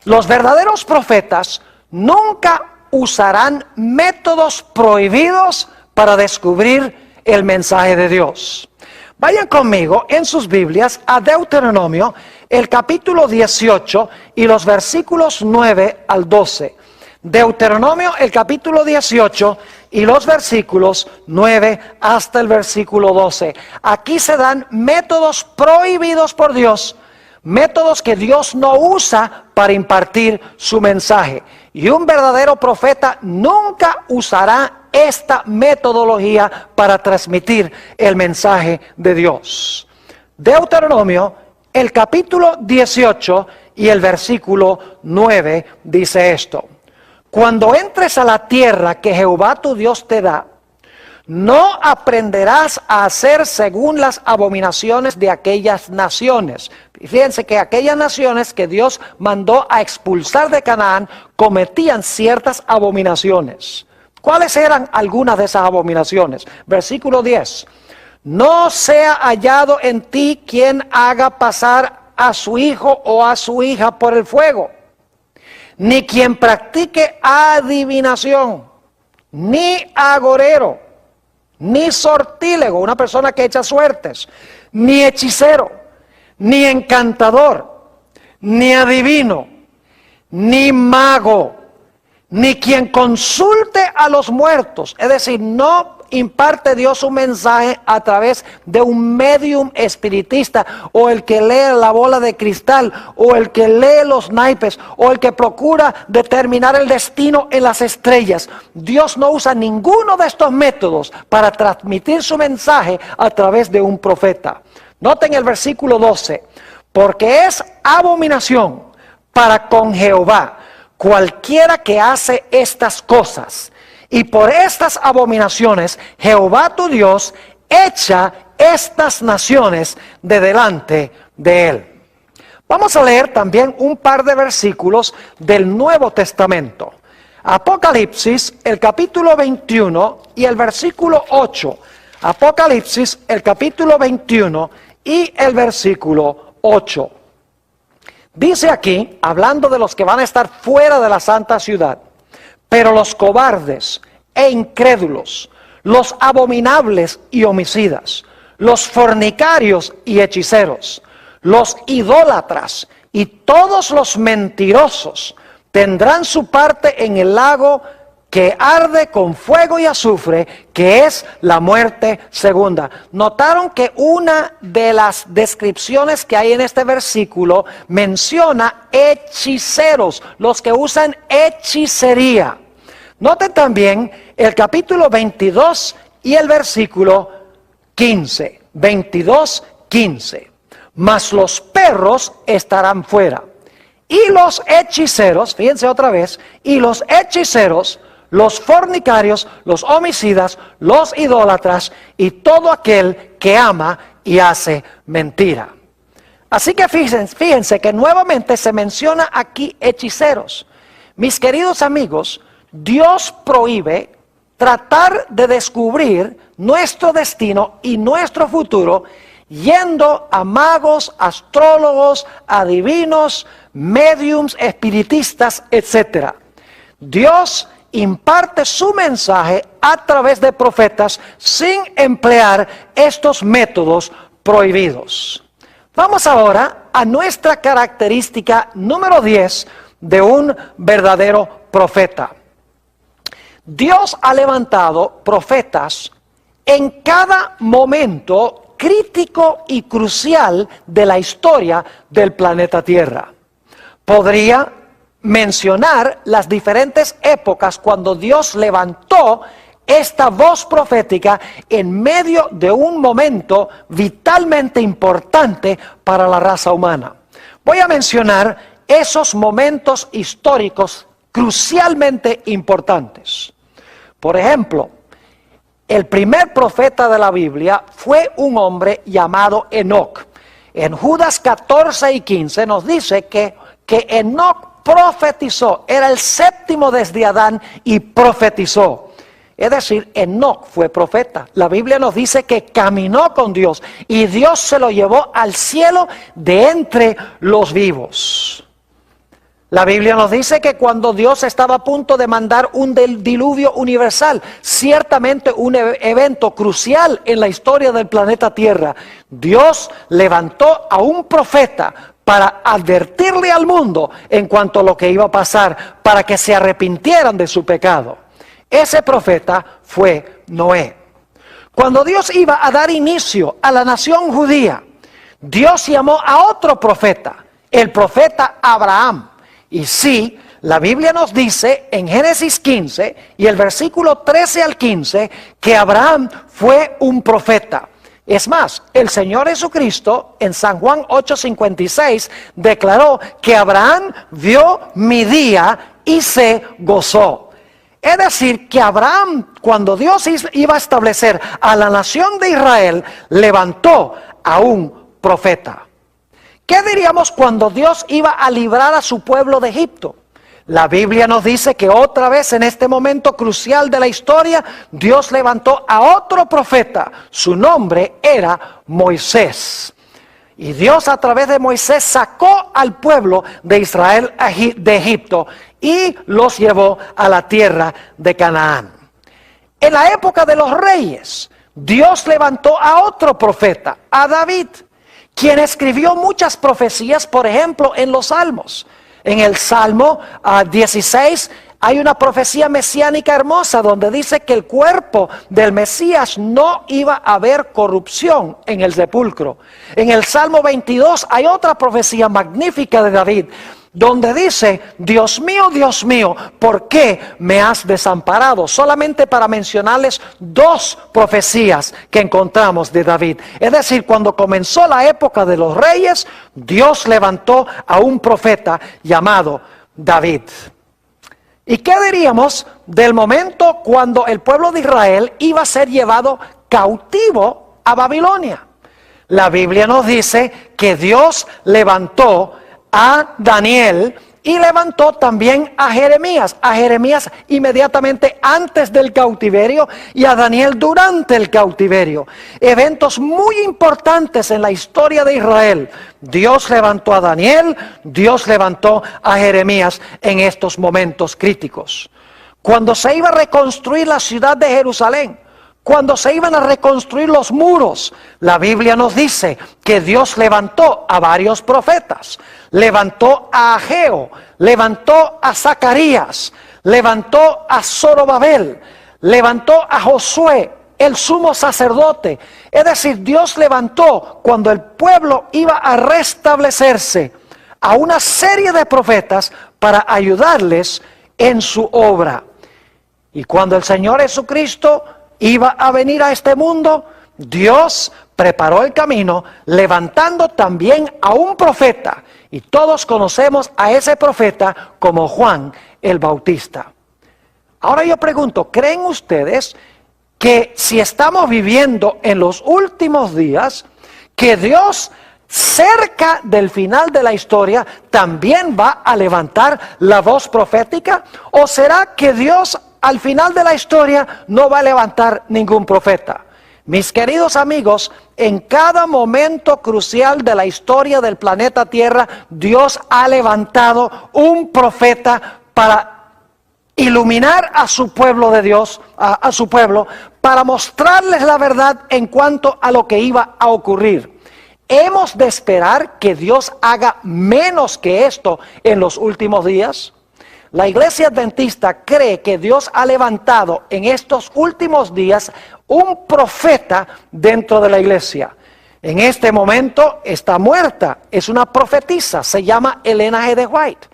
Los verdaderos profetas nunca usarán métodos prohibidos para descubrir el mensaje de Dios. Vayan conmigo en sus Biblias a Deuteronomio, el capítulo 18 y los versículos 9 al 12. Deuteronomio, el capítulo 18 y los versículos 9 hasta el versículo 12. Aquí se dan métodos prohibidos por Dios, métodos que Dios no usa para impartir su mensaje. Y un verdadero profeta nunca usará esta metodología para transmitir el mensaje de Dios. Deuteronomio, el capítulo 18 y el versículo 9 dice esto: Cuando entres a la tierra que Jehová tu Dios te da, no aprenderás a hacer según las abominaciones de aquellas naciones. Fíjense que aquellas naciones que Dios mandó a expulsar de Canaán cometían ciertas abominaciones. ¿Cuáles eran algunas de esas abominaciones? Versículo 10. No sea hallado en ti quien haga pasar a su hijo o a su hija por el fuego, ni quien practique adivinación, ni agorero, ni sortílego, una persona que echa suertes, ni hechicero, ni encantador, ni adivino, ni mago, ni quien consulte a los muertos. Es decir, no imparte Dios un mensaje a través de un medium espiritista, o el que lee la bola de cristal, o el que lee los naipes, o el que procura determinar el destino en las estrellas. Dios no usa ninguno de estos métodos para transmitir su mensaje a través de un profeta. Noten el versículo 12: porque es abominación para con Jehová cualquiera que hace estas cosas, y por estas abominaciones Jehová tu Dios echa estas naciones de delante de él. Vamos a leer también un par de versículos del Nuevo Testamento. Apocalipsis, el capítulo 21 y el versículo 8. Apocalipsis, el capítulo 21 y el versículo 8. Dice aquí, hablando de los que van a estar fuera de la santa ciudad: pero los cobardes e incrédulos, los abominables y homicidas, los fornicarios y hechiceros, los idólatras y todos los mentirosos tendrán su parte en el lago que arde con fuego y azufre, que es la muerte segunda. Notaron que una de las descripciones que hay en este versículo menciona hechiceros, los que usan hechicería. Noten también el capítulo 22 y el versículo 15. 22, 15. Mas los perros estarán fuera. Y los hechiceros, fíjense otra vez, y los hechiceros, los fornicarios, los homicidas, los idólatras y todo aquel que ama y hace mentira. Así que fíjense que nuevamente se menciona aquí hechiceros. Mis queridos amigos, Dios prohíbe tratar de descubrir nuestro destino y nuestro futuro yendo a magos, astrólogos, adivinos, médiums, espiritistas, etc. Dios imparte su mensaje a través de profetas sin emplear estos métodos prohibidos. Vamos ahora a nuestra característica número 10 de un verdadero profeta. Dios ha levantado profetas en cada momento crítico y crucial de la historia del planeta Tierra. Podría mencionar las diferentes épocas cuando Dios levantó esta voz profética en medio de un momento vitalmente importante para la raza humana. Voy a mencionar esos momentos históricos crucialmente importantes. Por ejemplo, el primer profeta de la Biblia fue un hombre llamado Enoc. En Judas 14 y 15 nos dice que Enoc profetizó, era el séptimo desde Adán y profetizó. Es decir, Enoc fue profeta. La Biblia nos dice que caminó con Dios y Dios se lo llevó al cielo de entre los vivos. La Biblia nos dice que cuando Dios estaba a punto de mandar un diluvio universal, ciertamente un evento crucial en la historia del planeta Tierra, Dios levantó a un profeta para advertirle al mundo en cuanto a lo que iba a pasar, para que se arrepintieran de su pecado. Ese profeta fue Noé. Cuando Dios iba a dar inicio a la nación judía, Dios llamó a otro profeta, el profeta Abraham. Y sí, la Biblia nos dice en Génesis 15 y el versículo 13 al 15 que Abraham fue un profeta. Es más, el Señor Jesucristo en San Juan 8:56 declaró que Abraham vio mi día y se gozó. Es decir, que Abraham, cuando Dios iba a establecer a la nación de Israel, levantó a un profeta. ¿Qué diríamos cuando Dios iba a librar a su pueblo de Egipto? La Biblia nos dice que otra vez en este momento crucial de la historia, Dios levantó a otro profeta. Su nombre era Moisés. Y Dios a través de Moisés sacó al pueblo de Israel de Egipto y los llevó a la tierra de Canaán. En la época de los reyes, Dios levantó a otro profeta, a David, quien escribió muchas profecías, por ejemplo, en los Salmos. En el Salmo 16 hay una profecía mesiánica hermosa donde dice que el cuerpo del Mesías no iba a haber corrupción en el sepulcro. En el Salmo 22 hay otra profecía magnífica de David donde dice: Dios mío, ¿por qué me has desamparado? Solamente para mencionarles dos profecías que encontramos de David. Es decir, cuando comenzó la época de los reyes, Dios levantó a un profeta llamado David. ¿Y qué diríamos del momento cuando el pueblo de Israel iba a ser llevado cautivo a Babilonia? La Biblia nos dice que Dios levantó a Daniel y levantó también a Jeremías inmediatamente antes del cautiverio y a Daniel durante el cautiverio. Eventos muy importantes en la historia de Israel. Dios levantó a Daniel, Dios levantó a Jeremías en estos momentos críticos. Cuando se iba a reconstruir la ciudad de Jerusalén, cuando se iban a reconstruir los muros, la Biblia nos dice que Dios levantó a varios profetas. Levantó a Ageo, levantó a Zacarías, levantó a Zorobabel, levantó a Josué, el sumo sacerdote. Es decir, Dios levantó, cuando el pueblo iba a restablecerse, a una serie de profetas para ayudarles en su obra. Y cuando el Señor Jesucristo iba a venir a este mundo, Dios preparó el camino levantando también a un profeta. Y todos conocemos a ese profeta como Juan el Bautista. Ahora yo pregunto, ¿creen ustedes que si estamos viviendo en los últimos días, que Dios cerca del final de la historia también va a levantar la voz profética? ¿O será que Dios al final de la historia no va a levantar ningún profeta? Mis queridos amigos, en cada momento crucial de la historia del planeta Tierra, Dios ha levantado un profeta para iluminar a su pueblo de Dios, a su pueblo, para mostrarles la verdad en cuanto a lo que iba a ocurrir. ¿Hemos de esperar que Dios haga menos que esto en los últimos días? La iglesia adventista cree que Dios ha levantado en estos últimos días un profeta dentro de la iglesia. En este momento está muerta, es una profetisa, se llama Elena G. de White.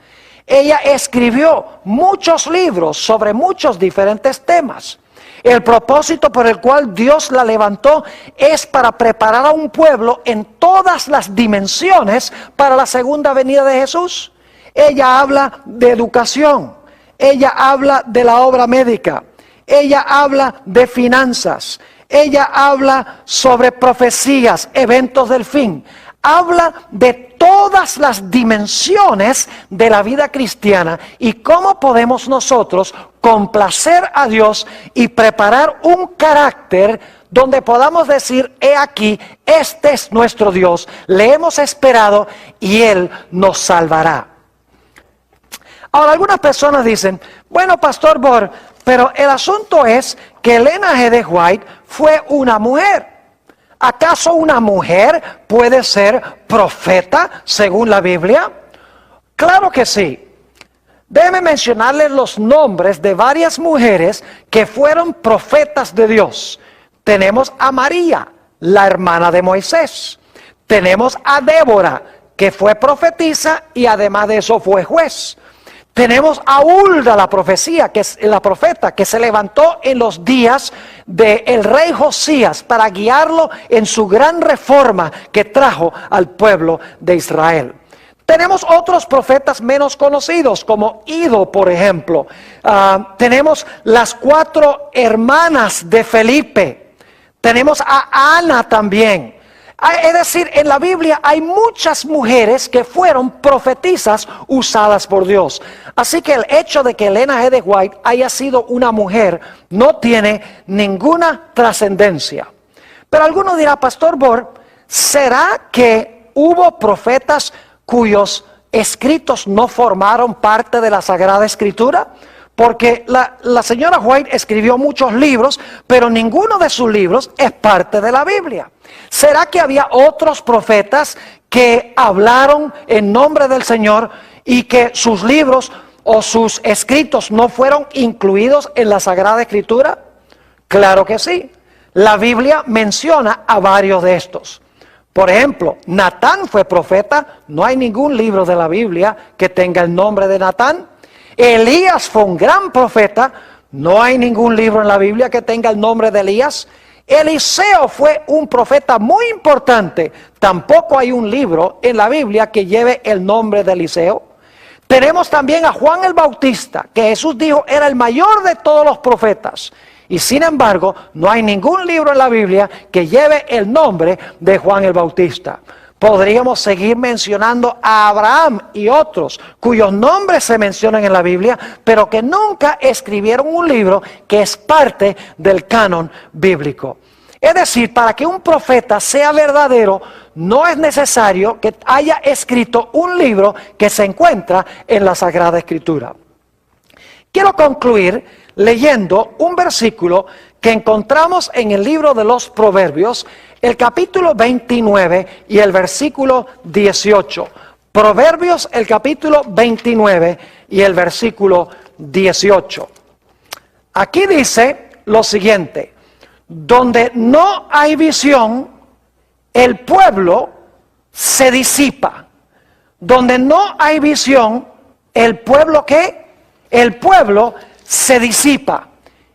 Ella escribió muchos libros sobre muchos diferentes temas. El propósito por el cual Dios la levantó es para preparar a un pueblo en todas las dimensiones para la segunda venida de Jesús. Ella habla de educación, ella habla de la obra médica, ella habla de finanzas, ella habla sobre profecías, eventos del fin. Habla de todas las dimensiones de la vida cristiana y cómo podemos nosotros complacer a Dios y preparar un carácter donde podamos decir, he aquí, este es nuestro Dios, le hemos esperado y Él nos salvará. Ahora, algunas personas dicen, bueno, Pastor Bor, pero el asunto es que Elena G. de White fue una mujer. ¿Acaso una mujer puede ser profeta según la Biblia? Claro que sí. Déjeme mencionarles los nombres de varias mujeres que fueron profetas de Dios. Tenemos a María, la hermana de Moisés. Tenemos a Débora, que fue profetisa y además de eso fue juez. Tenemos a Hulda, la profeta, que se levantó en los días del rey Josías para guiarlo en su gran reforma que trajo al pueblo de Israel. Tenemos otros profetas menos conocidos, como Ido, por ejemplo. Tenemos las 4 hermanas de Felipe. Tenemos a Ana también. Es decir, en la Biblia hay muchas mujeres que fueron profetisas usadas por Dios. Así que el hecho de que Elena G. de White haya sido una mujer no tiene ninguna trascendencia. Pero alguno dirá, Pastor Bor, ¿será que hubo profetas cuyos escritos no formaron parte de la Sagrada Escritura? Porque la señora White escribió muchos libros, pero ninguno de sus libros es parte de la Biblia. ¿Será que había otros profetas que hablaron en nombre del Señor y que sus libros o sus escritos no fueron incluidos en la Sagrada Escritura? Claro que sí. La Biblia menciona a varios de estos. Por ejemplo, Natán fue profeta. No hay ningún libro de la Biblia que tenga el nombre de Natán. Elías fue un gran profeta. No hay ningún libro en la Biblia que tenga el nombre de Elías. Eliseo fue un profeta muy importante. Tampoco hay un libro en la Biblia que lleve el nombre de Eliseo. Tenemos también a Juan el Bautista, que Jesús dijo era el mayor de todos los profetas. Y sin embargo, no hay ningún libro en la Biblia que lleve el nombre de Juan el Bautista. Podríamos seguir mencionando a Abraham y otros cuyos nombres se mencionan en la Biblia, pero que nunca escribieron un libro que es parte del canon bíblico. Es decir, para que un profeta sea verdadero, no es necesario que haya escrito un libro que se encuentra en la Sagrada Escritura. Quiero concluir leyendo un versículo que encontramos en el libro de los Proverbios, el capítulo 29 y el versículo 18. Proverbios, el capítulo 29 y el versículo 18. Aquí dice lo siguiente: donde no hay visión, el pueblo se disipa. Donde no hay visión, el pueblo ¿qué? El pueblo se disipa.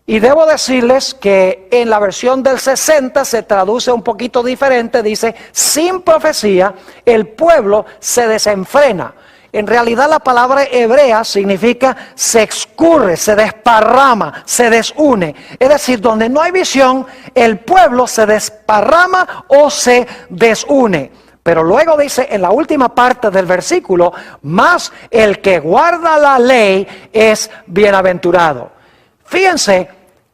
Y debo decirles que en la versión del 60 se traduce un poquito diferente. Dice, sin profecía, el pueblo se desenfrena. En realidad la palabra hebrea significa se escurre, se desparrama, se desune. Es decir, donde no hay visión, el pueblo se desparrama o se desune. Pero luego dice en la última parte del versículo, mas el que guarda la ley es bienaventurado. Fíjense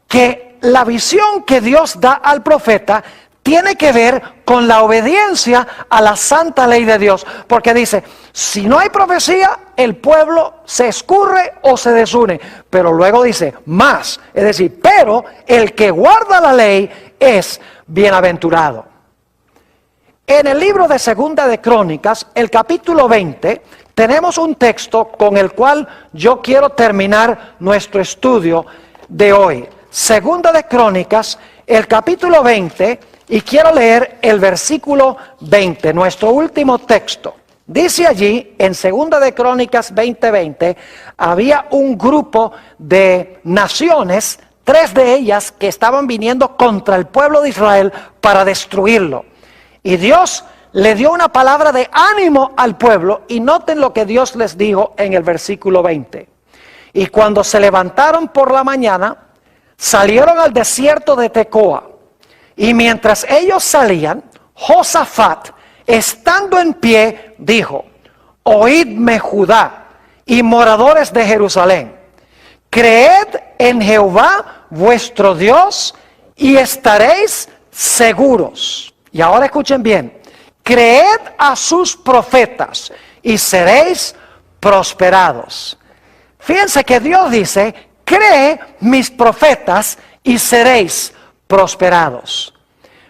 que la visión que Dios da al profeta tiene que ver con la obediencia a la santa ley de Dios. Porque dice, si no hay profecía, el pueblo se escurre o se desune. Pero luego dice, más, es decir, pero el que guarda la ley es bienaventurado. En el libro de Segunda de Crónicas, el capítulo 20, tenemos un texto con el cual yo quiero terminar nuestro estudio de hoy. Segunda de Crónicas, el capítulo 20, y quiero leer el versículo 20, nuestro último texto. Dice allí, en Segunda de Crónicas 20:20, había un grupo de naciones, 3 de ellas que estaban viniendo contra el pueblo de Israel para destruirlo. Y Dios le dio una palabra de ánimo al pueblo, y noten lo que Dios les dijo en el versículo 20. Y cuando se levantaron por la mañana, salieron al desierto de Tecoa. Y mientras ellos salían, Josafat, estando en pie, dijo: oídme, Judá y moradores de Jerusalén, creed en Jehová vuestro Dios y estaréis seguros. Y ahora escuchen bien: creed a sus profetas y seréis prosperados. Fíjense que Dios dice: cree mis profetas y seréis prosperados.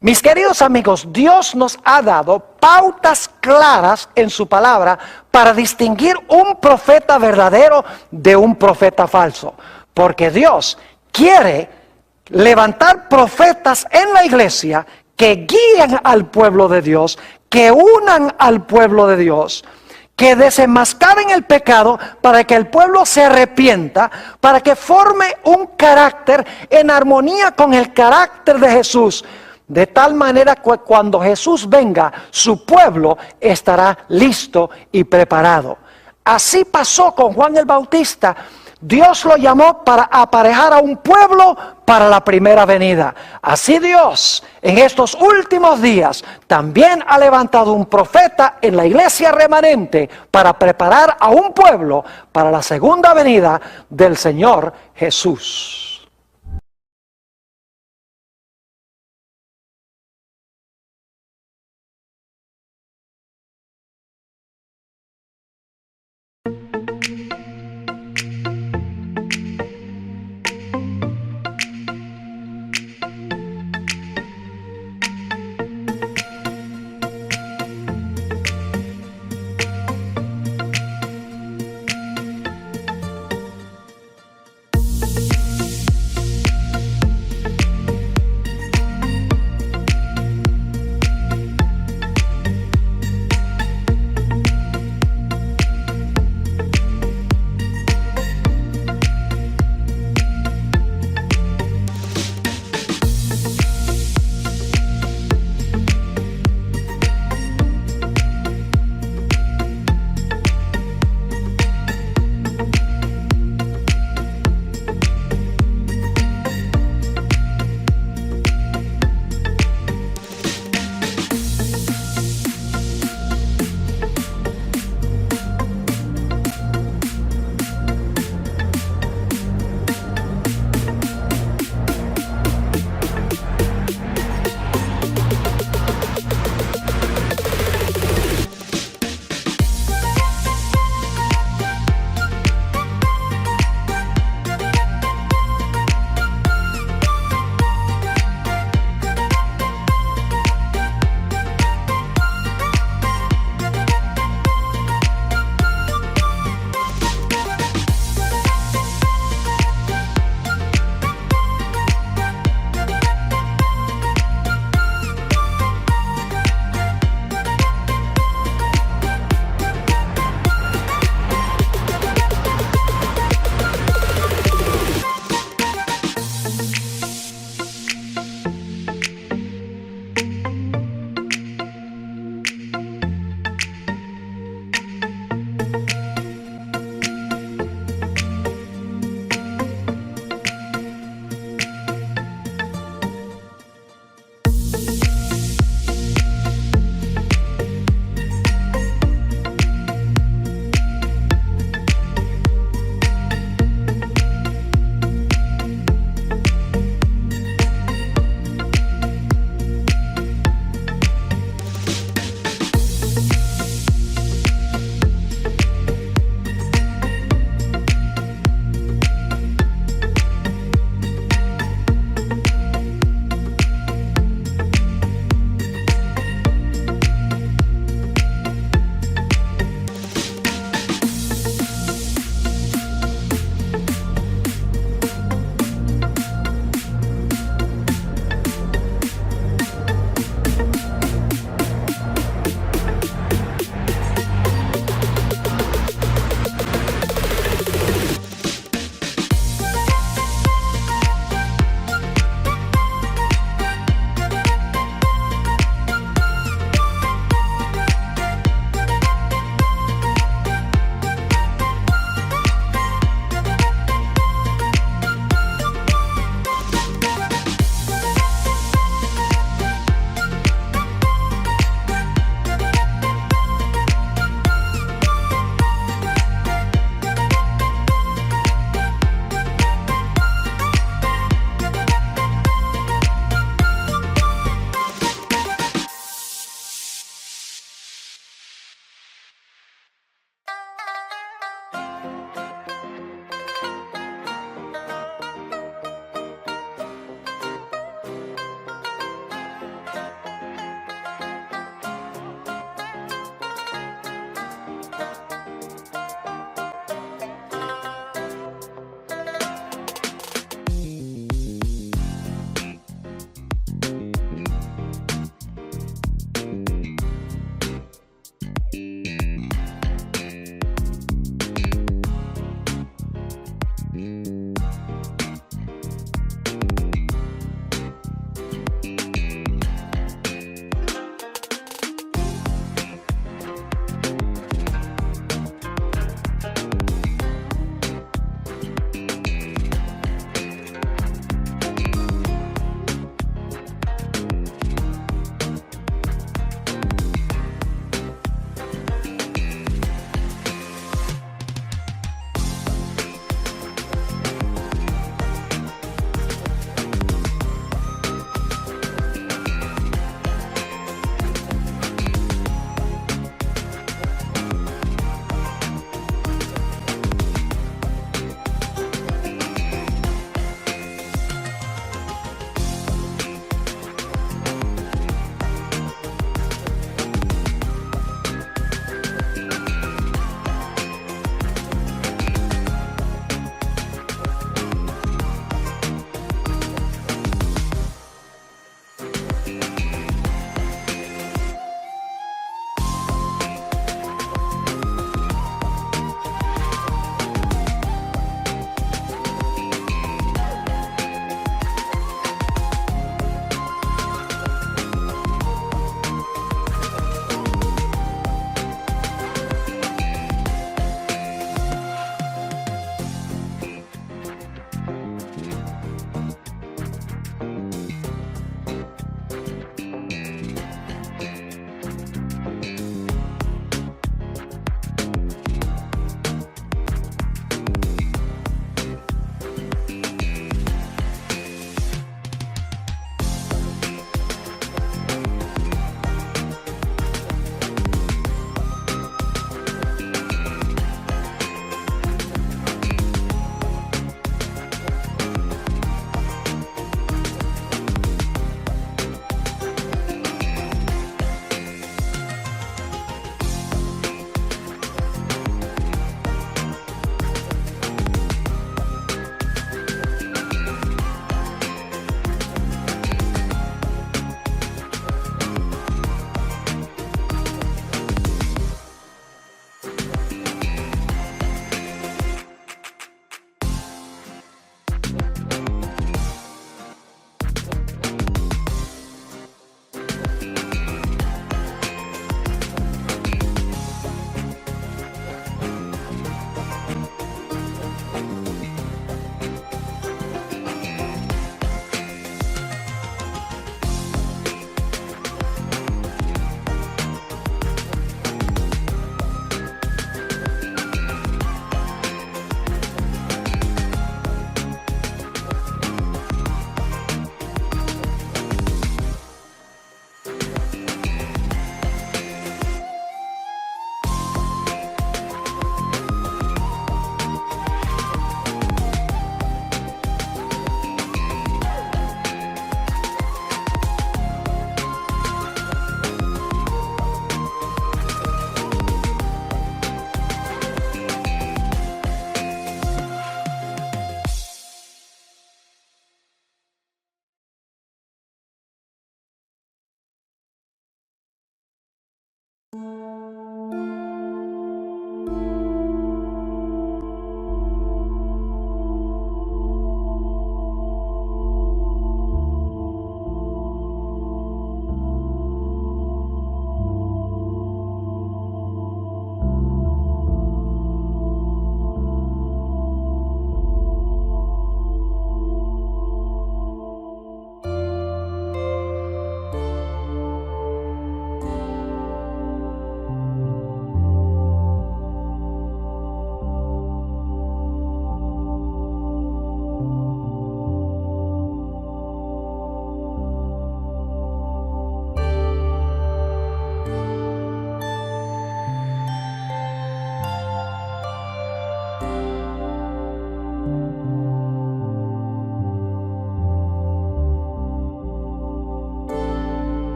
Mis queridos amigos, Dios nos ha dado pautas claras en su palabra para distinguir un profeta verdadero de un profeta falso. Porque Dios quiere levantar profetas en la iglesia que guíen al pueblo de Dios, que unan al pueblo de Dios, que desenmascaren el pecado para que el pueblo se arrepienta, para que forme un carácter en armonía con el carácter de Jesús, de tal manera que cuando Jesús venga, su pueblo estará listo y preparado. Así pasó con Juan el Bautista. Dios lo llamó para aparejar a un pueblo para la primera venida. Así Dios, en estos últimos días, también ha levantado un profeta en la iglesia remanente para preparar a un pueblo para la segunda venida del Señor Jesús.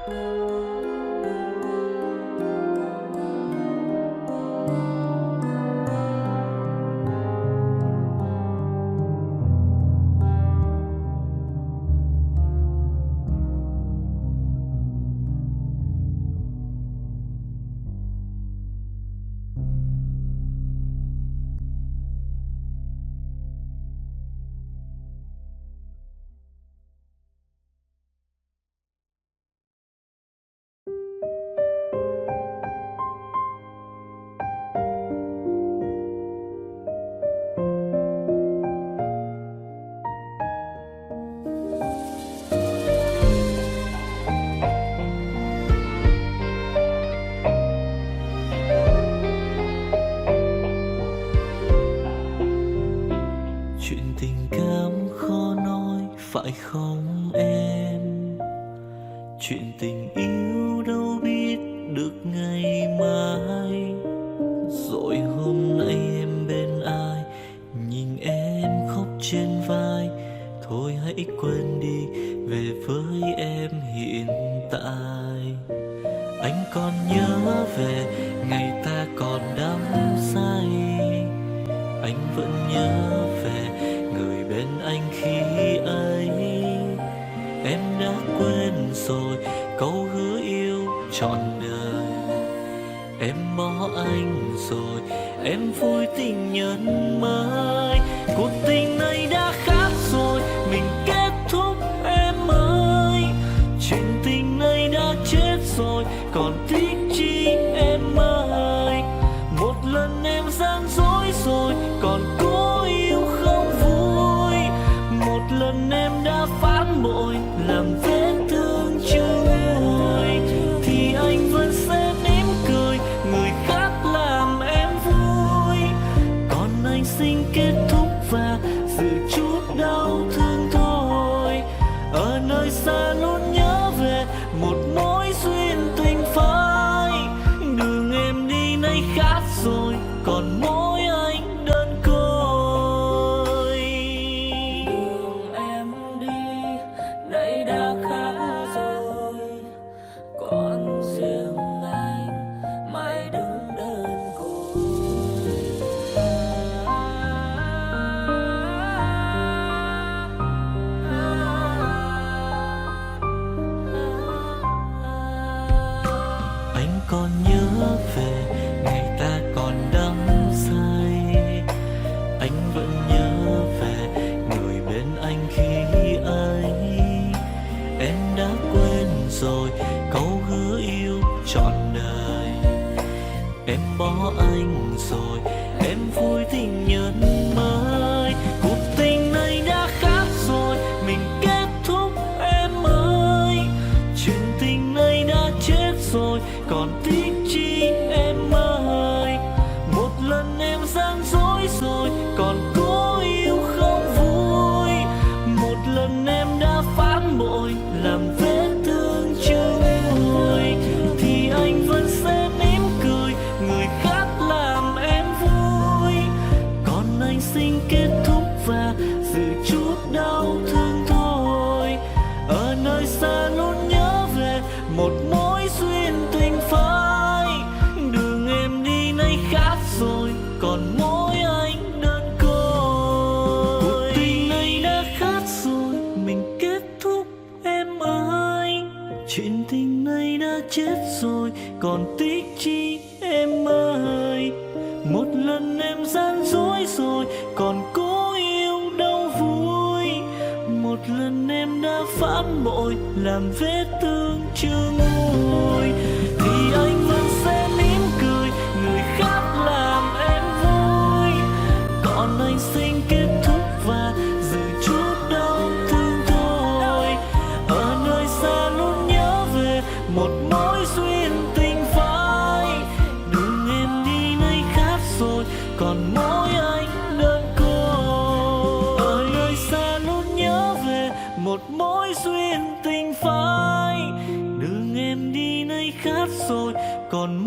Chuyện tình cảm khó nói phải không em? Chuyện tình yêu đâu biết được ngày mai. Rồi hôm nay em bên ai, nhìn em khóc trên vai. Thôi hãy quên đi, về với em hiện tại. Anh còn nhớ về ngày ta còn đắm say. Anh vẫn nhớ về người bên anh khi ấy. Em đã quên rồi câu hứa yêu trọn đời. Em bỏ anh rồi, em vui tình nhân mới. Cuộc tình này đã khác rồi, mình kết thúc em ơi. Chuyện tình này đã chết rồi, còn tiếc chi em ơi. Một lần em gian dối rồi, còn cố yêu không vui. Một lần em đã phản bội, làm vết thương chưa nguôi. Thì anh vẫn sẽ mỉm cười, người khác làm em vui. Còn anh xin kết thúc và giữ chút đau thương thôi. Ở nơi xa luôn nhớ về một mối duyên tình phai. Đường em đi nay khác rồi, còn mỗi anh đơn côi. Đường em đi nay đã khác rồi, còn riêng anh mãi đứng đơn côi. Anh còn nhớ về ngày ta còn đắm say. Anh vẫn nhớ về người bên anh khi ấy. Em đã quên rồi câu hứa yêu trọn đời. Em bỏ anh rồi, em vui tình nhân mới. Cuộc tình này đã khác rồi, mình kết thúc em ơi. Chuyện tình này đã chết rồi, còn tiếc chi em ơi. Một lần em gian dối rồi, còn cố yêu không vui. Một lần em đã phản bội, làm vết thương chưa nguôi. Thì anh vẫn sẽ mỉm cười, người khác làm em vui. Còn anh xin kết thúc và giữ chút đau thương thôi. Ở nơi xa luôn nhớ về một mối duyên tình phai. Đường em đi nay khác rồi, còn mỗi anh đơn côi. Cuộc tình này đã khác rồi, mình kết thúc em ơi. Chuyện tình này đã chết rồi, còn tiếc chi em ơi. Một lần em gian dối rồi, còn cố yêu đâu vui. Một lần em đã phản bội, làm vết thương chưa nguôi. Thì anh vẫn sẽ mỉm cười, người khác làm em vui. Còn anh xin kết thúc và giữ chút đau thương thôi. Ở nơi xa luôn nhớ về một mối duyên tình phai. Đường em đi nay khác rồi, còn mỗi anh đơn côi. Ở nơi xa luôn nhớ về một mối duyên tình phai. Đường em đi nay khác rồi, còn